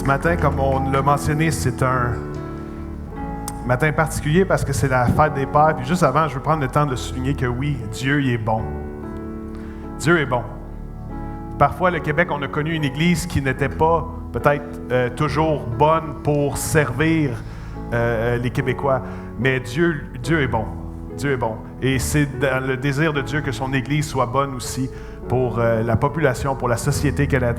matin, comme on l'a mentionné, c'est un matin particulier parce que c'est la fête des Pères. Puis juste avant, je veux prendre le temps de souligner que oui, Dieu il est bon. Dieu est bon. Parfois, le Québec, on a connu une église qui n'était pas peut-être toujours bonne pour servir les Québécois. Mais Dieu est bon. Dieu est bon. Et c'est dans le désir de Dieu que son église soit bonne aussi pour la population, pour la société qu'elle a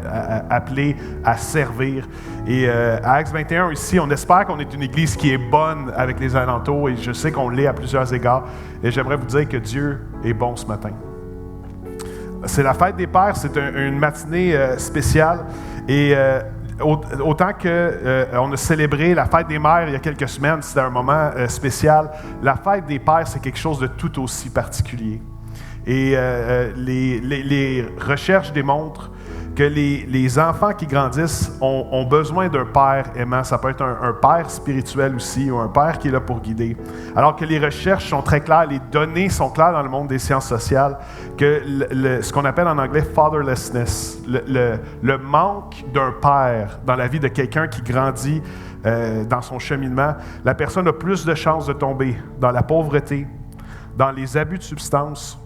appelée à servir. Et à Acts 21, ici, on espère qu'on est une église qui est bonne avec les alentours, et je sais qu'on l'est à plusieurs égards. Et j'aimerais vous dire que Dieu est bon ce matin. C'est la fête des Pères, c'est une matinée spéciale. Et autant qu'on a célébré la fête des Mères il y a quelques semaines, c'était un moment spécial, la fête des Pères, c'est quelque chose de tout aussi particulier. Et les recherches démontrent que les enfants qui grandissent ont besoin d'un père aimant. Ça peut être un père spirituel aussi, ou un père qui est là pour guider. Alors que les recherches sont très claires, les données sont claires dans le monde des sciences sociales, que ce qu'on appelle en anglais fatherlessness, le manque d'un père dans la vie de quelqu'un qui grandit dans son cheminement, la personne a plus de chances de tomber dans la pauvreté, dans les abus de substances,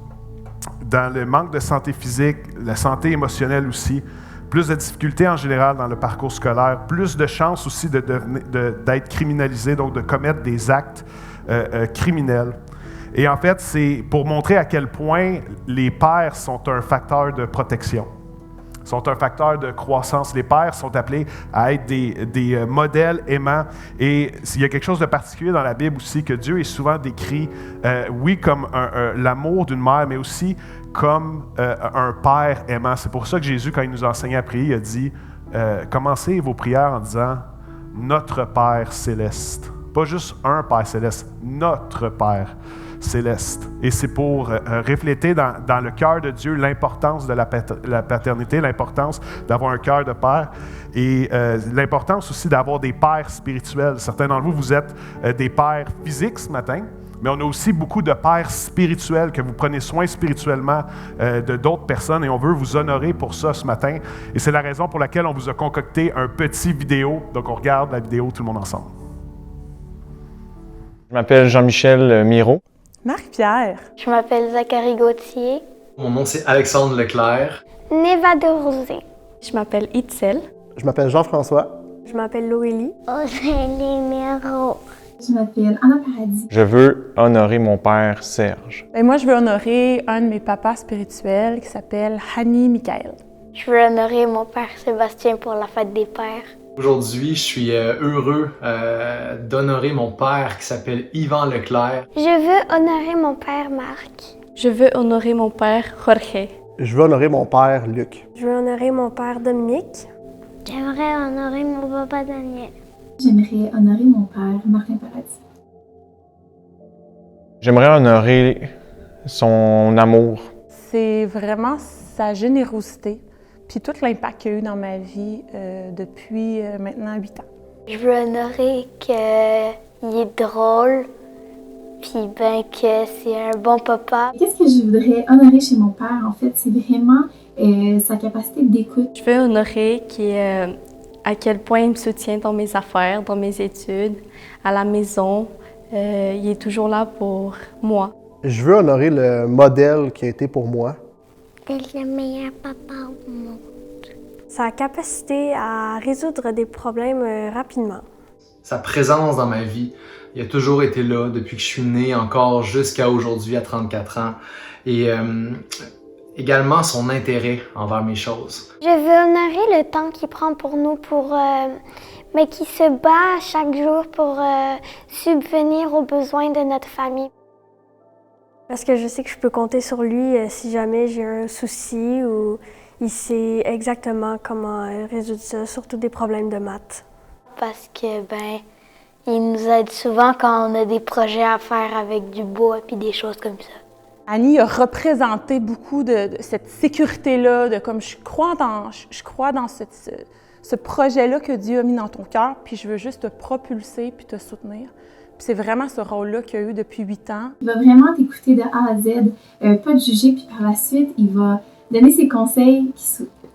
dans le manque de santé physique, la santé émotionnelle aussi, plus de difficultés en général dans le parcours scolaire, plus de chances aussi d'être criminalisé, donc de commettre des actes criminels. Et en fait, c'est pour montrer à quel point les pères sont un facteur de protection, sont un facteur de croissance. Les pères sont appelés à être des modèles aimants. Et il y a quelque chose de particulier dans la Bible aussi, que Dieu est souvent décrit, oui, comme l'amour d'une mère, mais aussi comme un père aimant. C'est pour ça que Jésus, quand il nous a enseigné à prier, il a dit commencez vos prières en disant « Notre Père céleste ». Pas juste un Père céleste, notre Père céleste. Et c'est pour refléter dans le cœur de Dieu l'importance de la paternité, l'importance d'avoir un cœur de père et l'importance aussi d'avoir des pères spirituels. Certains d'entre vous, vous êtes des pères physiques ce matin, mais on a aussi beaucoup de pères spirituels, que vous prenez soin spirituellement de d'autres personnes, et on veut vous honorer pour ça ce matin. Et c'est la raison pour laquelle on vous a concocté un petit vidéo. Donc on regarde la vidéo tout le monde ensemble. Je m'appelle Jean-Michel Miro. Marc-Pierre. Je m'appelle Zachary Gauthier. Mon nom, c'est Alexandre Leclerc. Neva de Rosé. Je m'appelle Itzel. Je m'appelle Jean-François. Je m'appelle Loélie. Aurélie Miro. Je m'appelle Anna Paradis. Je veux honorer mon père Serge. Et moi, je veux honorer un de mes papas spirituels qui s'appelle Hani Michael. Je veux honorer mon père Sébastien pour la fête des pères. Aujourd'hui, je suis heureux d'honorer mon père qui s'appelle Yvan Leclerc. Je veux honorer mon père Marc. Je veux honorer mon père Jorge. Je veux honorer mon père Luc. Je veux honorer mon père Dominique. J'aimerais honorer mon papa Daniel. J'aimerais honorer mon père Martin Paradis. J'aimerais honorer son amour. C'est vraiment sa générosité, puis tout l'impact qu'il a eu dans ma vie depuis maintenant 8 ans. Je veux honorer qu'il est drôle, puis ben que c'est un bon papa. Qu'est-ce que je voudrais honorer chez mon père, en fait, c'est vraiment sa capacité d'écoute. Je veux honorer à quel point il me soutient dans mes affaires, dans mes études, à la maison. Il est toujours là pour moi. Je veux honorer le modèle qui a été pour moi. C'est le meilleur papa au monde. Sa capacité à résoudre des problèmes rapidement. Sa présence dans ma vie, il a toujours été là depuis que je suis né, encore jusqu'à aujourd'hui, à 34 ans. Et également son intérêt envers mes choses. Je veux honorer le temps qu'il prend pour nous, mais qui se bat chaque jour pour subvenir aux besoins de notre famille. Parce que je sais que je peux compter sur lui si jamais j'ai un souci ou il sait exactement comment résoudre ça, surtout des problèmes de maths. Parce que, il nous aide souvent quand on a des projets à faire avec du bois et des choses comme ça. Annie a représenté beaucoup de cette sécurité-là, de comme je crois dans ce projet-là que Dieu a mis dans ton cœur, puis je veux juste te propulser puis te soutenir. Puis c'est vraiment ce rôle-là qu'il a eu depuis 8 ans. Il va vraiment t'écouter de A à Z, pas te juger, puis par la suite, il va donner ses conseils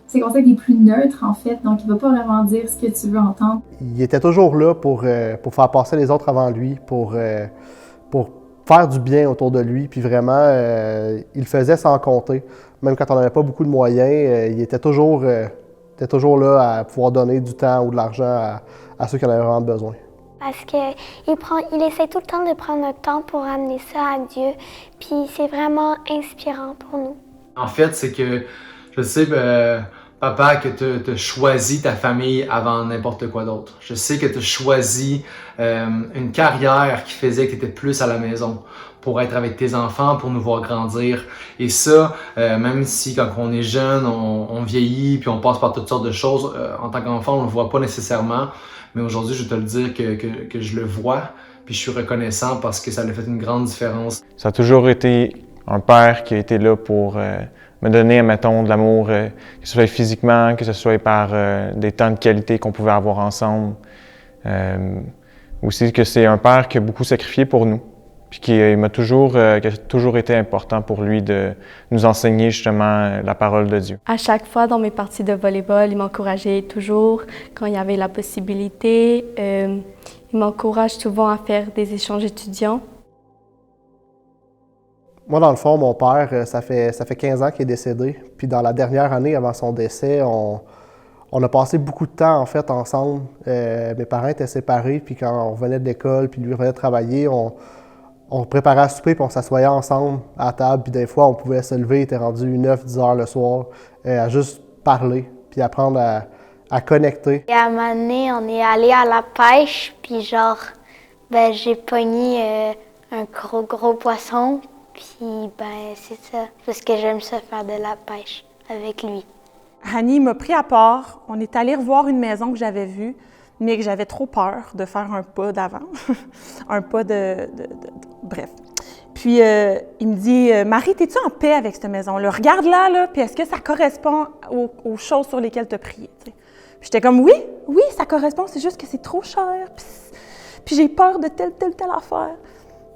ses conseils des plus neutres, en fait. Donc, il va pas vraiment dire ce que tu veux entendre. Il était toujours là pour faire passer les autres avant lui, pour faire du bien autour de lui. Puis vraiment, il le faisait sans compter. Même quand on n'avait pas beaucoup de moyens, il était toujours là à pouvoir donner du temps ou de l'argent à ceux qui en avaient vraiment besoin. Parce qu'il essaie tout le temps de prendre le temps pour amener ça à Dieu. Puis c'est vraiment inspirant pour nous. En fait, c'est que, je sais, papa, que tu as choisi ta famille avant n'importe quoi d'autre. Je sais que tu as choisi une carrière qui faisait que tu étais plus à la maison pour être avec tes enfants, pour nous voir grandir. Et ça, même si quand on est jeune, on vieillit puis on passe par toutes sortes de choses, en tant qu'enfant, on ne le voit pas nécessairement. Mais aujourd'hui, je vais te le dire que je le vois, puis je suis reconnaissant parce que ça a fait une grande différence. Ça a toujours été un père qui a été là pour me donner, mettons, de l'amour, que ce soit physiquement, que ce soit par des temps de qualité qu'on pouvait avoir ensemble. Aussi que c'est un père qui a beaucoup sacrifié pour nous, puis qui a toujours été important pour lui de nous enseigner justement la parole de Dieu. À chaque fois dans mes parties de volleyball, il m'encourageait toujours quand il y avait la possibilité. Il m'encourage souvent à faire des échanges étudiants. Moi, dans le fond, mon père, ça fait 15 ans qu'il est décédé. Puis dans la dernière année avant son décès, on a passé beaucoup de temps, en fait, ensemble. Mes parents étaient séparés, puis quand on revenait de l'école, puis lui revenait de travailler, on préparait à souper, puis on s'assoyait ensemble à table. Puis des fois, on pouvait se lever, il était rendu 9-10 heures le soir, à juste parler, puis apprendre à connecter. Et à un moment donné, on est allé à la pêche, puis j'ai pogné un gros poisson. Puis, c'est ça, parce que j'aime ça faire de la pêche avec lui. Hani m'a pris à part. On est allé revoir une maison que j'avais vue, mais que j'avais trop peur de faire un pas d'avant. Un pas bref. Puis, il me dit « Marie, es-tu en paix avec cette maison-là? Regarde-la, là, puis est-ce que ça correspond aux choses sur lesquelles tu as prié? » Puis j'étais comme « Oui, ça correspond, c'est juste que c'est trop cher. Puis j'ai peur de telle affaire. »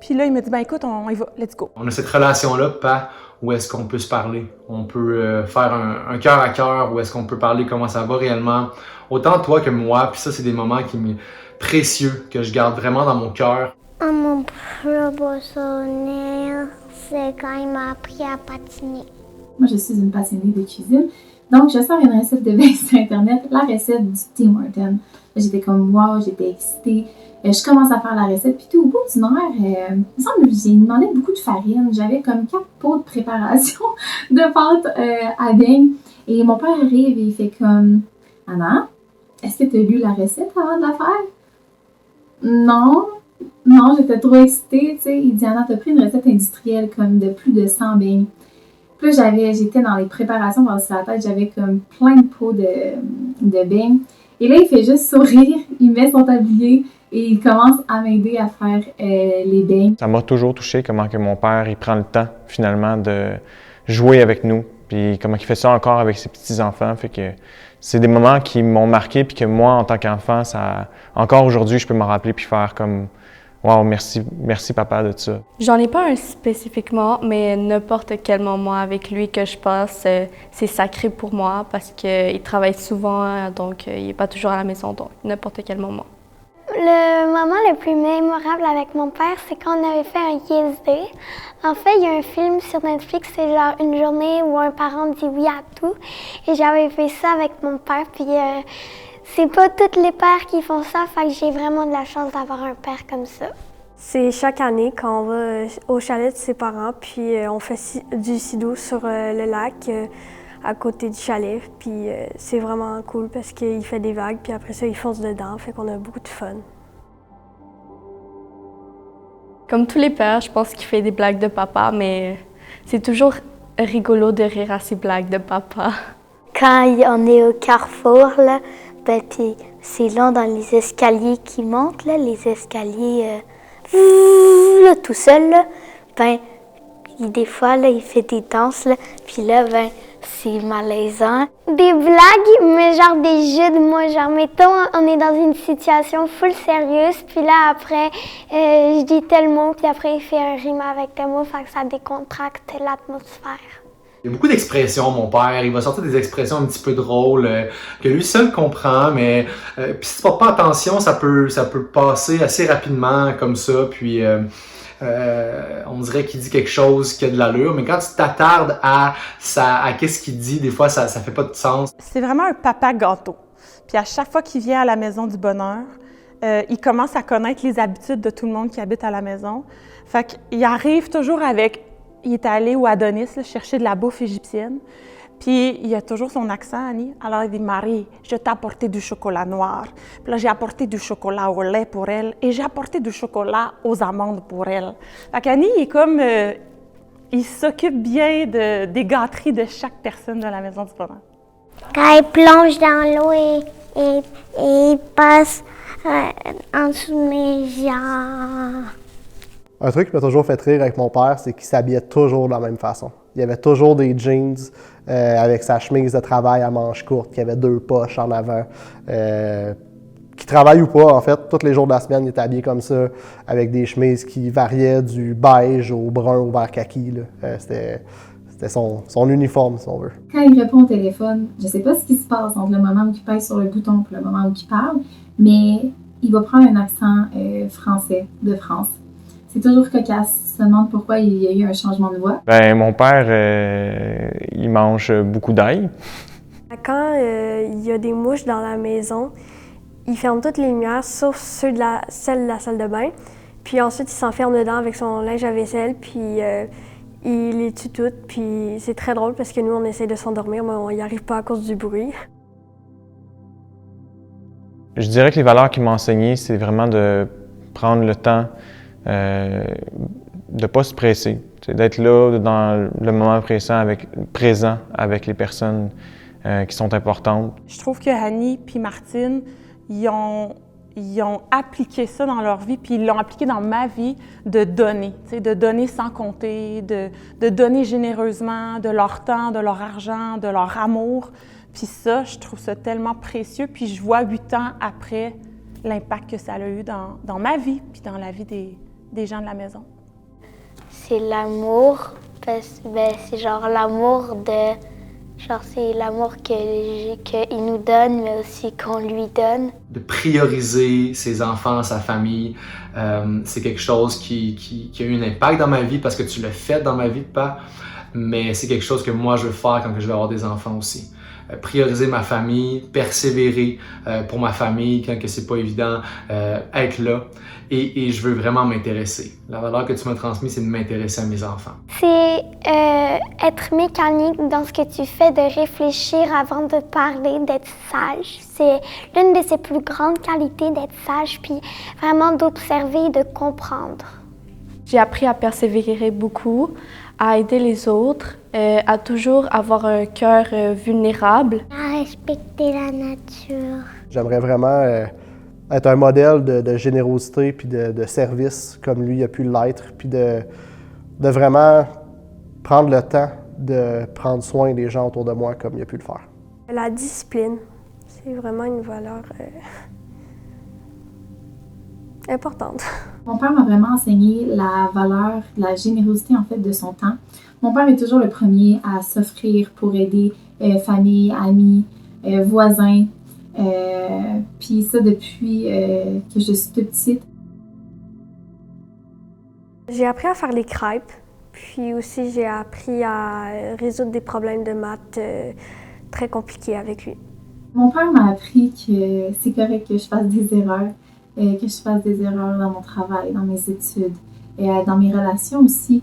Puis là, il me dit, écoute, on y va, let's go. On a cette relation-là, pas où est-ce qu'on peut se parler. On peut faire un cœur à cœur, où est-ce qu'on peut parler comment ça va réellement. Autant toi que moi, puis ça, c'est des moments qui me précieux, que je garde vraiment dans mon cœur. Mon plus beau souvenir, c'est quand il m'a appris à patiner. Moi, je suis une passionnée de cuisine. Donc, je sors une recette de bain sur Internet, la recette du Tim Hortons. J'étais comme, wow, j'étais excitée. Je commence à faire la recette, puis tout au bout d'une heure, il me semble que j'ai demandé beaucoup de farine. J'avais comme 4 pots de préparation de pâte à beignes. Et mon père arrive et il fait comme, Anna, est-ce que tu as lu la recette avant de la faire? Non, j'étais trop excitée, tu sais. Il dit, Anna, tu as pris une recette industrielle comme de plus de 100 beignes. Puis là, j'étais dans les préparations par-dessus la tête, j'avais comme plein de pots de beignes. Et là, il fait juste sourire, il met son tablier et il commence à m'aider à faire les beignes. Ça m'a toujours touché comment que mon père il prend le temps finalement de jouer avec nous, puis comment il fait ça encore avec ses petits-enfants. Fait que c'est des moments qui m'ont marqué, puis que moi, en tant qu'enfant, encore aujourd'hui, je peux m'en rappeler puis faire comme « Wow, merci papa de ça ». J'en ai pas un spécifiquement, mais n'importe quel moment avec lui que je passe, c'est sacré pour moi parce qu'il travaille souvent, donc il n'est pas toujours à la maison, donc n'importe quel moment. Le moment le plus mémorable avec mon père, c'est quand on avait fait un Yes Day. En fait, il y a un film sur Netflix, c'est genre une journée où un parent dit oui à tout. Et j'avais fait ça avec mon père, puis c'est pas tous les pères qui font ça, fait que j'ai vraiment de la chance d'avoir un père comme ça. C'est chaque année quand on va au chalet de ses parents, puis on fait du sido sur le lac à côté du chalet. Puis c'est vraiment cool parce qu'il fait des vagues, puis après ça, il fonce dedans, fait qu'on a beaucoup de fun. Comme tous les pères, je pense qu'il fait des blagues de papa, mais c'est toujours rigolo de rire à ces blagues de papa. Quand on est au carrefour, là, puis c'est long dans les escaliers qui montent, là, les escaliers là, tout seul, là, des fois, là, il fait des danses, là, puis là, c'est malaisant. Des blagues, mais genre des jeux de mots. Genre, mettons, on est dans une situation full sérieuse, puis là, après, je dis tel mot, puis après, il fait un rime avec tel mot, fait que ça décontracte l'atmosphère. Il y a beaucoup d'expressions, mon père. Il va sortir des expressions un petit peu drôles que lui seul comprend, mais puis si tu portes pas attention, ça peut passer assez rapidement comme ça. Puis on dirait qu'il dit quelque chose qui a de l'allure, mais quand tu t'attardes à qu'est-ce qu'il dit, des fois ça fait pas de sens. C'est vraiment un papa gâteau. Puis à chaque fois qu'il vient à la Maison du Bonheur, il commence à connaître les habitudes de tout le monde qui habite à la maison. Fait qu'il arrive toujours avec... Il est allé au Adonis là, chercher de la bouffe égyptienne. Puis il a toujours son accent, Annie. Alors il dit « Marie, je t'ai apporté du chocolat noir. Puis là, j'ai apporté du chocolat au lait pour elle et j'ai apporté du chocolat aux amandes pour elle. » Fait qu'Annie, il est comme... il s'occupe bien des gâteries de chaque personne de la Maison du Bonheur. Quand il plonge dans l'eau et il passe en dessous de mes jambes. Un truc qui m'a toujours fait rire avec mon père, c'est qu'il s'habillait toujours de la même façon. Il avait toujours des jeans avec sa chemise de travail à manches courtes, qui avait 2 poches en avant. Qu'il travaille ou pas, en fait, tous les jours de la semaine, il était habillé comme ça, avec des chemises qui variaient du beige au brun au vert kaki. C'était son uniforme, si on veut. Quand il répond au téléphone, je sais pas ce qui se passe entre le moment où il pèse sur le bouton et le moment où il parle, mais il va prendre un accent français de France. C'est toujours cocasse. Je me demande pourquoi il y a eu un changement de voix. Ben, mon père, il mange beaucoup d'ail. Quand il y a des mouches dans la maison, il ferme toutes les lumières, sauf celle de la salle de bain. Puis ensuite, il s'enferme dedans avec son linge à vaisselle, puis il les tue toutes. Puis c'est très drôle parce que nous, on essaie de s'endormir, mais on n'y arrive pas à cause du bruit. Je dirais que les valeurs qu'il m'a enseignées, c'est vraiment de prendre le temps, de ne pas se presser, d'être là dans le moment présent avec les personnes qui sont importantes. Je trouve que Annie puis Martine, ils ont appliqué ça dans leur vie, puis ils l'ont appliqué dans ma vie, de donner sans compter, de donner généreusement de leur temps, de leur argent, de leur amour. Puis ça, je trouve ça tellement précieux, puis je vois 8 ans après l'impact que ça a eu dans ma vie, puis dans la vie des gens de la maison. C'est l'amour, parce que c'est genre l'amour c'est l'amour qu'il nous donne, mais aussi qu'on lui donne. De prioriser ses enfants, sa famille, c'est quelque chose qui a eu un impact dans ma vie parce que tu l'as fait dans ma vie de père, mais c'est quelque chose que moi je veux faire quand je vais avoir des enfants aussi. Prioriser ma famille, persévérer pour ma famille quand c'est pas évident, être là. Et je veux vraiment m'intéresser. La valeur que tu m'as transmise, c'est de m'intéresser à mes enfants. C'est être mécanique dans ce que tu fais, de réfléchir avant de parler, d'être sage. C'est l'une de ses plus grandes qualités, d'être sage, puis vraiment d'observer et de comprendre. J'ai appris à persévérer beaucoup, à aider les autres, à toujours avoir un cœur vulnérable. À respecter la nature. J'aimerais vraiment être un modèle de générosité puis de service comme lui a pu l'être, puis de vraiment prendre le temps de prendre soin des gens autour de moi comme il a pu le faire. La discipline, c'est vraiment une valeur importante. Mon père m'a vraiment enseigné la valeur, la générosité en fait de son temps. Mon père est toujours le premier à s'offrir pour aider famille, amis, voisins. Puis ça depuis que je suis toute petite. J'ai appris à faire les crêpes, puis aussi j'ai appris à résoudre des problèmes de maths très compliqués avec lui. Mon père m'a appris que c'est correct que je fasse des erreurs, que je fasse des erreurs dans mon travail, dans mes études, et dans mes relations aussi,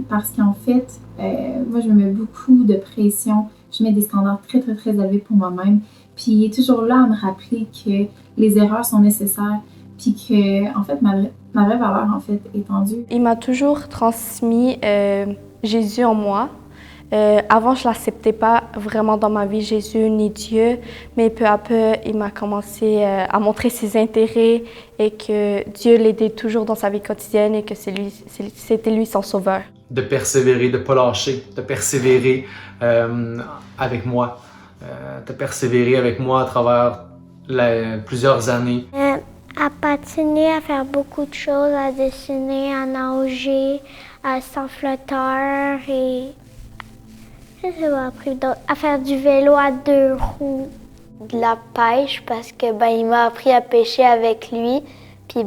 parce qu'en fait, moi je me mets beaucoup de pression, je mets des standards très très très élevés pour moi-même. Puis il est toujours là à me rappeler que les erreurs sont nécessaires, puis que en fait ma vraie valeur en fait est tendue. Il m'a toujours transmis Jésus en moi. Avant, je l'acceptais pas vraiment dans ma vie, Jésus ni Dieu, mais peu à peu, il m'a commencé à montrer ses intérêts et que Dieu l'aidait toujours dans sa vie quotidienne et que c'était lui son sauveur. De persévérer, de ne pas lâcher, de persévérer avec moi. De persévérer avec moi à travers plusieurs années. À patiner, à faire beaucoup de choses, à dessiner, à nager, à sans flotteur et Ça m'a appris à faire du vélo à 2 roues. De la pêche parce que il m'a appris à pêcher avec lui, puis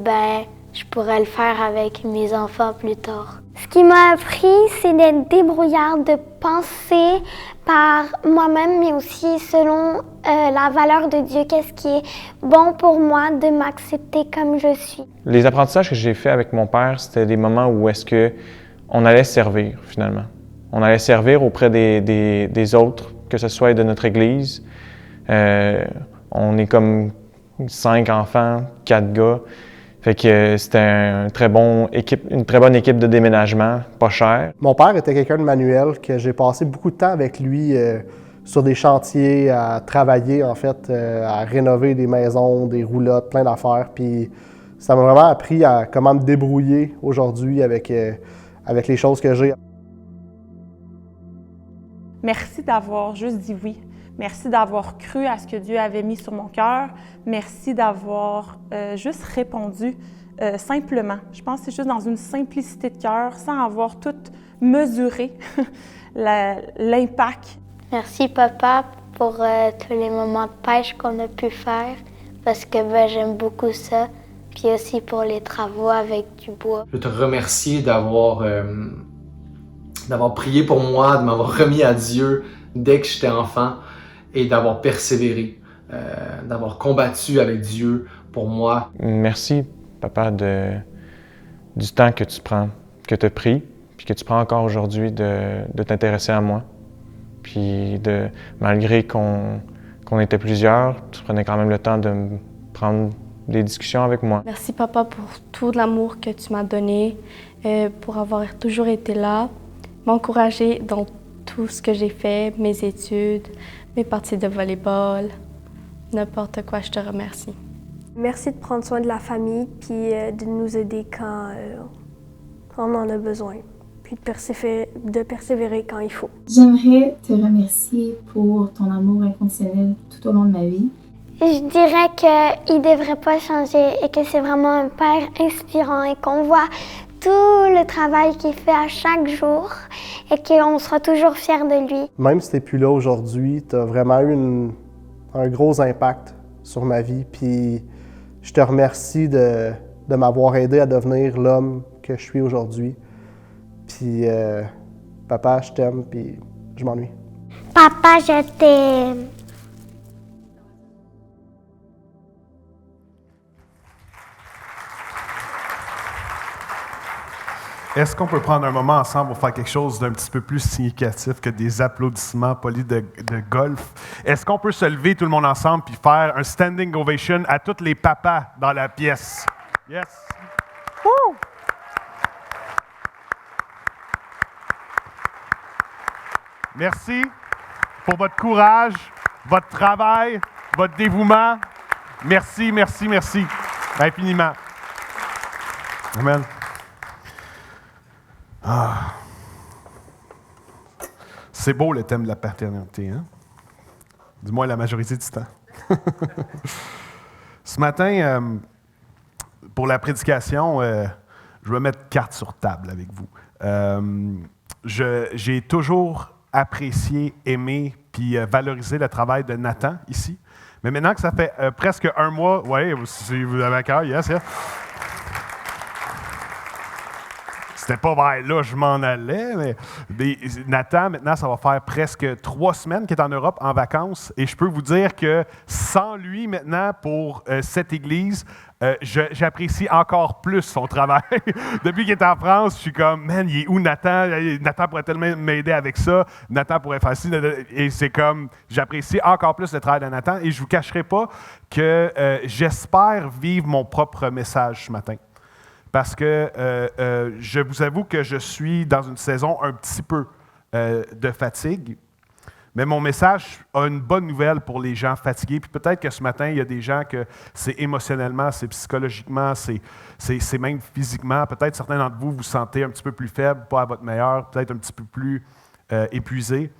je pourrais le faire avec mes enfants plus tard. Ce qui m'a appris, c'est d'être débrouillarde, de penser par moi-même, mais aussi selon la valeur de Dieu, qu'est-ce qui est bon pour moi, de m'accepter comme je suis. Les apprentissages que j'ai faits avec mon père, c'était des moments où est-ce que on allait servir finalement. On allait servir auprès des autres, que ce soit de notre Église. On est comme 5 enfants, 4 gars. Fait que c'était une très bonne équipe de déménagement, pas cher. Mon père était quelqu'un de manuel, que j'ai passé beaucoup de temps avec lui sur des chantiers, à travailler en fait, à rénover des maisons, des roulottes, plein d'affaires. Puis ça m'a vraiment appris à comment me débrouiller aujourd'hui avec les choses que j'ai. Merci d'avoir juste dit oui. Merci d'avoir cru à ce que Dieu avait mis sur mon cœur. Merci d'avoir juste répondu simplement. Je pense que c'est juste dans une simplicité de cœur, sans avoir tout mesuré l'impact. Merci papa pour tous les moments de pêche qu'on a pu faire, parce que j'aime beaucoup ça. Puis aussi pour les travaux avec du bois. Je veux te remercier d'avoir prié pour moi, de m'avoir remis à Dieu dès que j'étais enfant et d'avoir persévéré, d'avoir combattu avec Dieu pour moi. Merci, papa, du temps que tu prends, que tu as pris, puis que tu prends encore aujourd'hui de t'intéresser à moi. Puis malgré qu'on était plusieurs, tu prenais quand même le temps de me prendre des discussions avec moi. Merci, papa, pour tout l'amour que tu m'as donné, pour avoir toujours été là, m'encourager dans tout ce que j'ai fait, mes études, mes parties de volleyball, n'importe quoi, je te remercie. Merci de prendre soin de la famille puis de nous aider quand on en a besoin, puis de persévérer quand il faut. J'aimerais te remercier pour ton amour inconditionnel tout au long de ma vie. Je dirais qu'il ne devrait pas changer et que c'est vraiment un père inspirant et qu'on voit tout le travail qu'il fait à chaque jour et qu'on sera toujours fiers de lui. Même si tu n'es plus là aujourd'hui, tu as vraiment eu un gros impact sur ma vie. Puis je te remercie de m'avoir aidé à devenir l'homme que je suis aujourd'hui. Puis papa, je t'aime, puis je m'ennuie. Papa, je t'aime. Est-ce qu'on peut prendre un moment ensemble pour faire quelque chose d'un petit peu plus significatif que des applaudissements polis de golf? Est-ce qu'on peut se lever tout le monde ensemble puis faire un standing ovation à tous les papas dans la pièce? Yes! Woo! Merci pour votre courage, votre travail, votre dévouement. Merci, merci, merci. Infiniment. Amen. Ah. C'est beau le thème de la paternité, hein? Du moins la majorité du temps. Ce matin, pour la prédication, je vais mettre carte sur table avec vous. J'ai toujours apprécié, aimé puis valorisé le travail de Nathan ici. Mais maintenant que ça fait presque un mois, oui, si vous avez un cœur, yes. C'était pas vers là je m'en allais, mais Nathan, maintenant, ça va faire presque 3 semaines qu'il est en Europe en vacances. Et je peux vous dire que sans lui, maintenant, pour cette Église, j'apprécie encore plus son travail. Depuis qu'il est en France, je suis comme, man, il est où Nathan? Nathan pourrait tellement m'aider avec ça. Nathan pourrait faire ci. Et c'est comme, j'apprécie encore plus le travail de Nathan. Et je ne vous cacherai pas que j'espère vivre mon propre message ce matin. Parce que je vous avoue que je suis dans une saison un petit peu de fatigue. Mais mon message a une bonne nouvelle pour les gens fatigués. Puis peut-être que ce matin, il y a des gens que c'est émotionnellement, c'est psychologiquement, c'est même physiquement. Peut-être certains d'entre vous vous sentez un petit peu plus faible, pas à votre meilleur, peut-être un petit peu plus épuisé.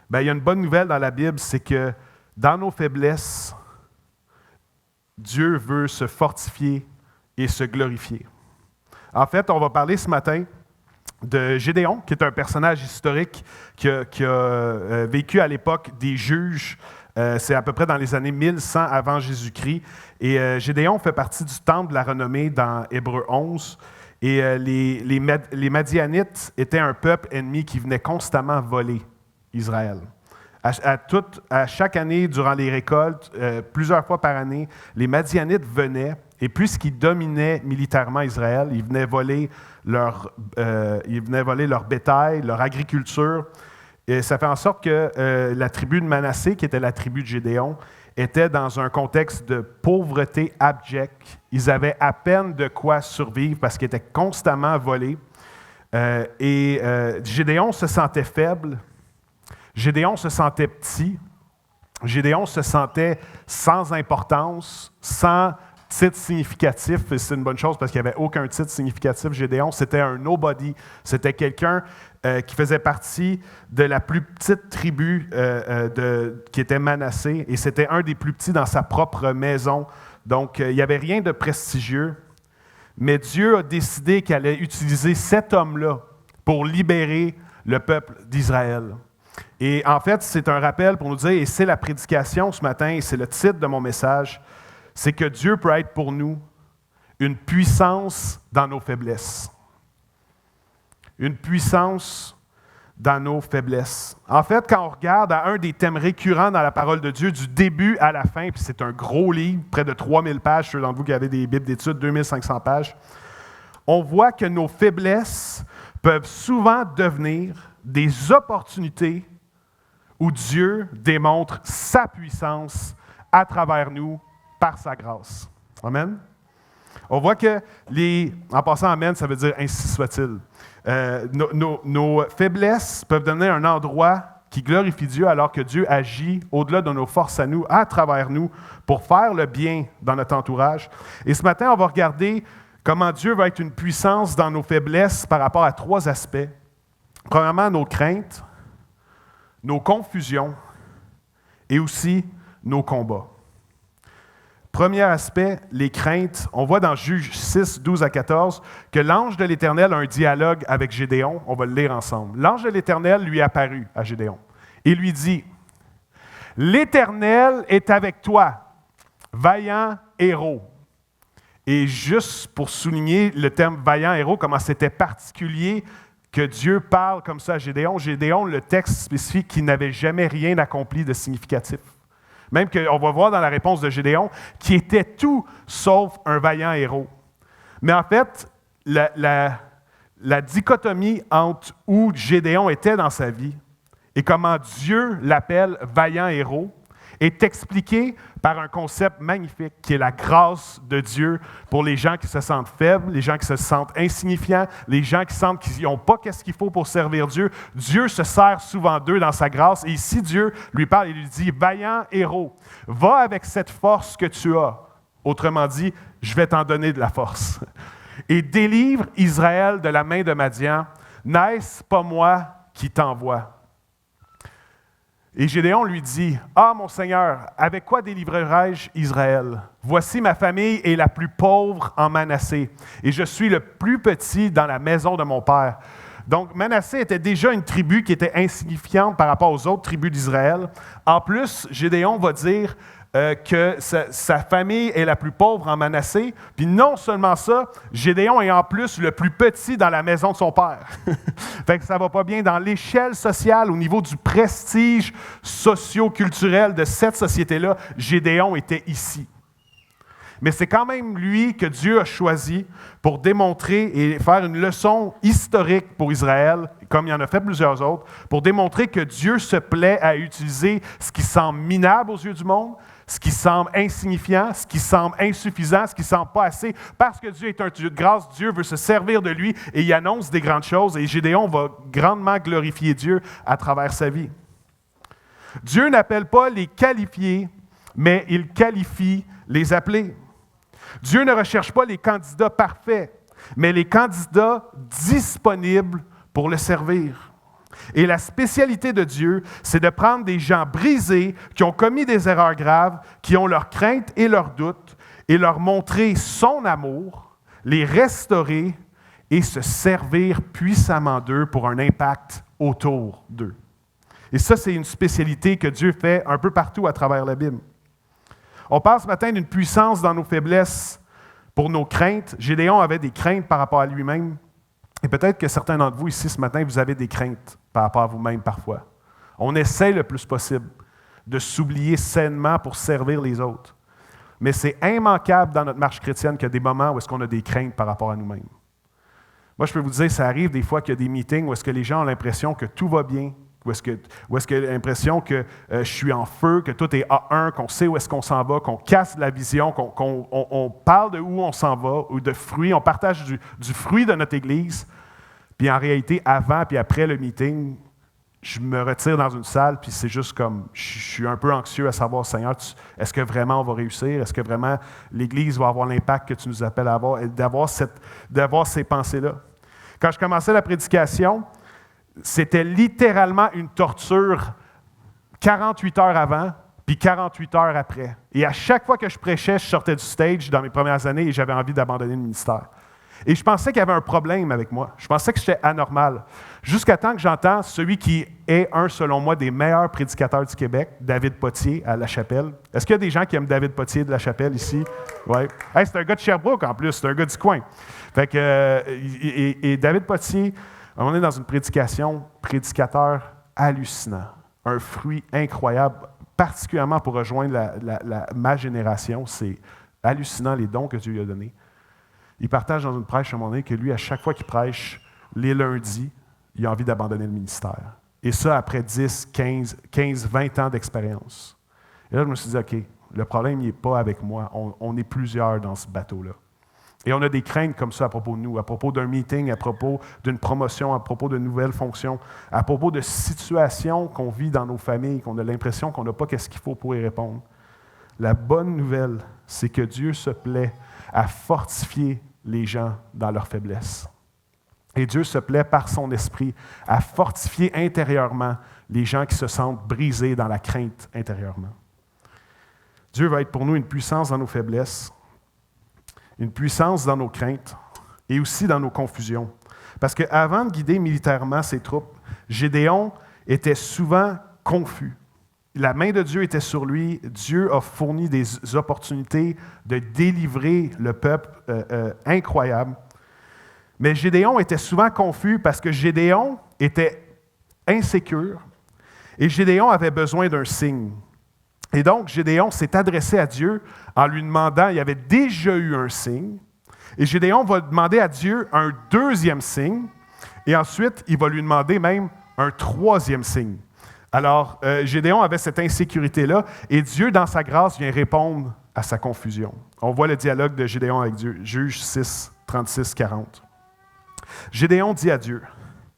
Bien, il y a une bonne nouvelle dans la Bible, c'est que dans nos faiblesses, Dieu veut se fortifier et se glorifier. En fait, on va parler ce matin de Gédéon, qui est un personnage historique qui a vécu à l'époque des juges. C'est à peu près dans les années 1100 avant Jésus-Christ. Et Gédéon fait partie du temple de la renommée dans Hébreux 11. Et les Madianites étaient un peuple ennemi qui venait constamment voler Israël. À chaque année, durant les récoltes, plusieurs fois par année, les Madianites venaient, et puisqu'ils dominaient militairement Israël, ils venaient voler leur bétail, leur agriculture. Et ça fait en sorte que la tribu de Manassé, qui était la tribu de Gédéon, était dans un contexte de pauvreté abjecte. Ils avaient à peine de quoi survivre parce qu'ils étaient constamment volés. Gédéon se sentait faible. Gédéon se sentait petit. Gédéon se sentait sans importance, sans titre significatif. Et c'est une bonne chose parce qu'il n'y avait aucun titre significatif. Gédéon, c'était un nobody. C'était quelqu'un qui faisait partie de la plus petite tribu qui était Manassé. Et c'était un des plus petits dans sa propre maison. Donc, il n'y avait rien de prestigieux. Mais Dieu a décidé qu'il allait utiliser cet homme-là pour libérer le peuple d'Israël. Et en fait, c'est un rappel pour nous dire, et c'est la prédication ce matin, et c'est le titre de mon message, c'est que Dieu peut être pour nous une puissance dans nos faiblesses. Une puissance dans nos faiblesses. En fait, quand on regarde à un des thèmes récurrents dans la parole de Dieu, du début à la fin, puis c'est un gros livre, près de 3000 pages, ceux d'entre vous qui avez des Bibles d'études, 2500 pages, on voit que nos faiblesses peuvent souvent devenir des opportunités où Dieu démontre sa puissance à travers nous par sa grâce. Amen. On voit que en passant amen, ça veut dire ainsi soit-il. Nos faiblesses peuvent devenir un endroit qui glorifie Dieu alors que Dieu agit au-delà de nos forces à nous, à travers nous, pour faire le bien dans notre entourage. Et ce matin, on va regarder comment Dieu va être une puissance dans nos faiblesses par rapport à 3 aspects. Premièrement, nos craintes, nos confusions et aussi nos combats. Premier aspect, les craintes. On voit dans Juges 6, 12 à 14, que l'ange de l'Éternel a un dialogue avec Gédéon. On va le lire ensemble. L'ange de l'Éternel lui apparut à Gédéon et lui dit, « L'Éternel est avec toi, vaillant héros. » Et juste pour souligner le terme « vaillant héros », comment c'était particulier que Dieu parle comme ça à Gédéon. Gédéon, le texte spécifie qu'il n'avait jamais rien accompli de significatif. Même qu'on va voir dans la réponse de Gédéon qui était tout sauf un vaillant héros. Mais en fait, la dichotomie entre où Gédéon était dans sa vie et comment Dieu l'appelle vaillant héros est expliquée par un concept magnifique qui est la grâce de Dieu pour les gens qui se sentent faibles, les gens qui se sentent insignifiants, les gens qui sentent qu'ils n'ont pas ce qu'il faut pour servir Dieu. Dieu se sert souvent d'eux dans sa grâce. Et ici, Dieu lui parle et lui dit, « Vaillant héros, va avec cette force que tu as. » Autrement dit, je vais t'en donner de la force. « Et délivre Israël de la main de Madian. N'est-ce pas moi qui t'envoie? » Et Gédéon lui dit, « Ah, mon Seigneur, avec quoi délivrerai-je Israël? Voici ma famille est la plus pauvre en Manassé, et je suis le plus petit dans la maison de mon père. » Donc, Manassé était déjà une tribu qui était insignifiante par rapport aux autres tribus d'Israël. En plus, Gédéon va dire que sa famille est la plus pauvre en Manassé. Puis non seulement ça, Gédéon est en plus le plus petit dans la maison de son père. Fait que ça va pas bien dans l'échelle sociale, au niveau du prestige socio-culturel de cette société-là. Gédéon était ici. Mais c'est quand même lui que Dieu a choisi pour démontrer et faire une leçon historique pour Israël, comme il en a fait plusieurs autres, pour démontrer que Dieu se plaît à utiliser ce qui semble minable aux yeux du monde, ce qui semble insignifiant, ce qui semble insuffisant, ce qui ne semble pas assez. Parce que Dieu est un Dieu de grâce, Dieu veut se servir de lui et il annonce des grandes choses. Et Gédéon va grandement glorifier Dieu à travers sa vie. Dieu n'appelle pas les qualifiés, mais il qualifie les appelés. Dieu ne recherche pas les candidats parfaits, mais les candidats disponibles pour le servir. Et la spécialité de Dieu, c'est de prendre des gens brisés, qui ont commis des erreurs graves, qui ont leurs craintes et leurs doutes, et leur montrer son amour, les restaurer et se servir puissamment d'eux pour un impact autour d'eux. Et ça, c'est une spécialité que Dieu fait un peu partout à travers la Bible. On parle ce matin d'une puissance dans nos faiblesses pour nos craintes. Gédéon avait des craintes par rapport à lui-même. Et peut-être que certains d'entre vous ici ce matin, vous avez des craintes par rapport à vous-même parfois. On essaie le plus possible de s'oublier sainement pour servir les autres. Mais c'est immanquable dans notre marche chrétienne qu'il y a des moments où est-ce qu'on a des craintes par rapport à nous-mêmes. Moi, je peux vous dire, ça arrive des fois qu'il y a des meetings où est-ce que les gens ont l'impression que tout va bien, où est-ce qu'il y a l'impression que je suis en feu, que tout est A1, qu'on sait où est-ce qu'on s'en va, qu'on casse la vision, qu'on parle de où on s'en va, ou de fruits, on partage du fruit de notre Église. Puis en réalité, avant puis après le meeting, je me retire dans une salle, puis c'est juste comme, je suis un peu anxieux à savoir, Seigneur, est-ce que vraiment on va réussir? Est-ce que vraiment l'Église va avoir l'impact que tu nous appelles à avoir? Et d'avoir ces pensées-là. Quand je commençais la prédication, c'était littéralement une torture 48 heures avant, puis 48 heures après. Et à chaque fois que je prêchais, je sortais du stage dans mes premières années et j'avais envie d'abandonner le ministère. Et je pensais qu'il y avait un problème avec moi. Je pensais que j'étais anormal. Jusqu'à temps que j'entends celui qui est selon moi, des meilleurs prédicateurs du Québec, David Potier, à La Chapelle. Est-ce qu'il y a des gens qui aiment David Potier de La Chapelle ici? Oui. Hey, c'est un gars de Sherbrooke en plus, c'est un gars du coin. Fait que, et David Potier, on est dans une prédicateur hallucinant. Un fruit incroyable, particulièrement pour rejoindre ma génération. C'est hallucinant les dons que Dieu lui a donnés. Il partage dans une prêche à un moment donné que lui, à chaque fois qu'il prêche, les lundis, il a envie d'abandonner le ministère. Et ça, après 10, 15, 20 ans d'expérience. Et là, je me suis dit, OK, le problème, il n'est pas avec moi. On est plusieurs dans ce bateau-là. Et on a des craintes comme ça à propos de nous, à propos d'un meeting, à propos d'une promotion, à propos de nouvelles fonctions, à propos de situations qu'on vit dans nos familles, qu'on a l'impression qu'on n'a pas ce qu'il faut pour y répondre. La bonne nouvelle, c'est que Dieu se plaît à fortifier les gens dans leur faiblesse. Et Dieu se plaît par son esprit à fortifier intérieurement les gens qui se sentent brisés dans la crainte intérieurement. Dieu va être pour nous une puissance dans nos faiblesses, une puissance dans nos craintes et aussi dans nos confusions. Parce qu'avant de guider militairement ses troupes, Gédéon était souvent confus. La main de Dieu était sur lui. Dieu a fourni des opportunités de délivrer le peuple incroyable. Mais Gédéon était souvent confus parce que Gédéon était insécure et Gédéon avait besoin d'un signe. Et donc, Gédéon s'est adressé à Dieu en lui demandant, il y avait déjà eu un signe, et Gédéon va demander à Dieu un deuxième signe, et ensuite, il va lui demander même un troisième signe. Alors, Gédéon avait cette insécurité-là, et Dieu, dans sa grâce, vient répondre à sa confusion. On voit le dialogue de Gédéon avec Dieu, Juges 6, 36-40. Gédéon dit à Dieu,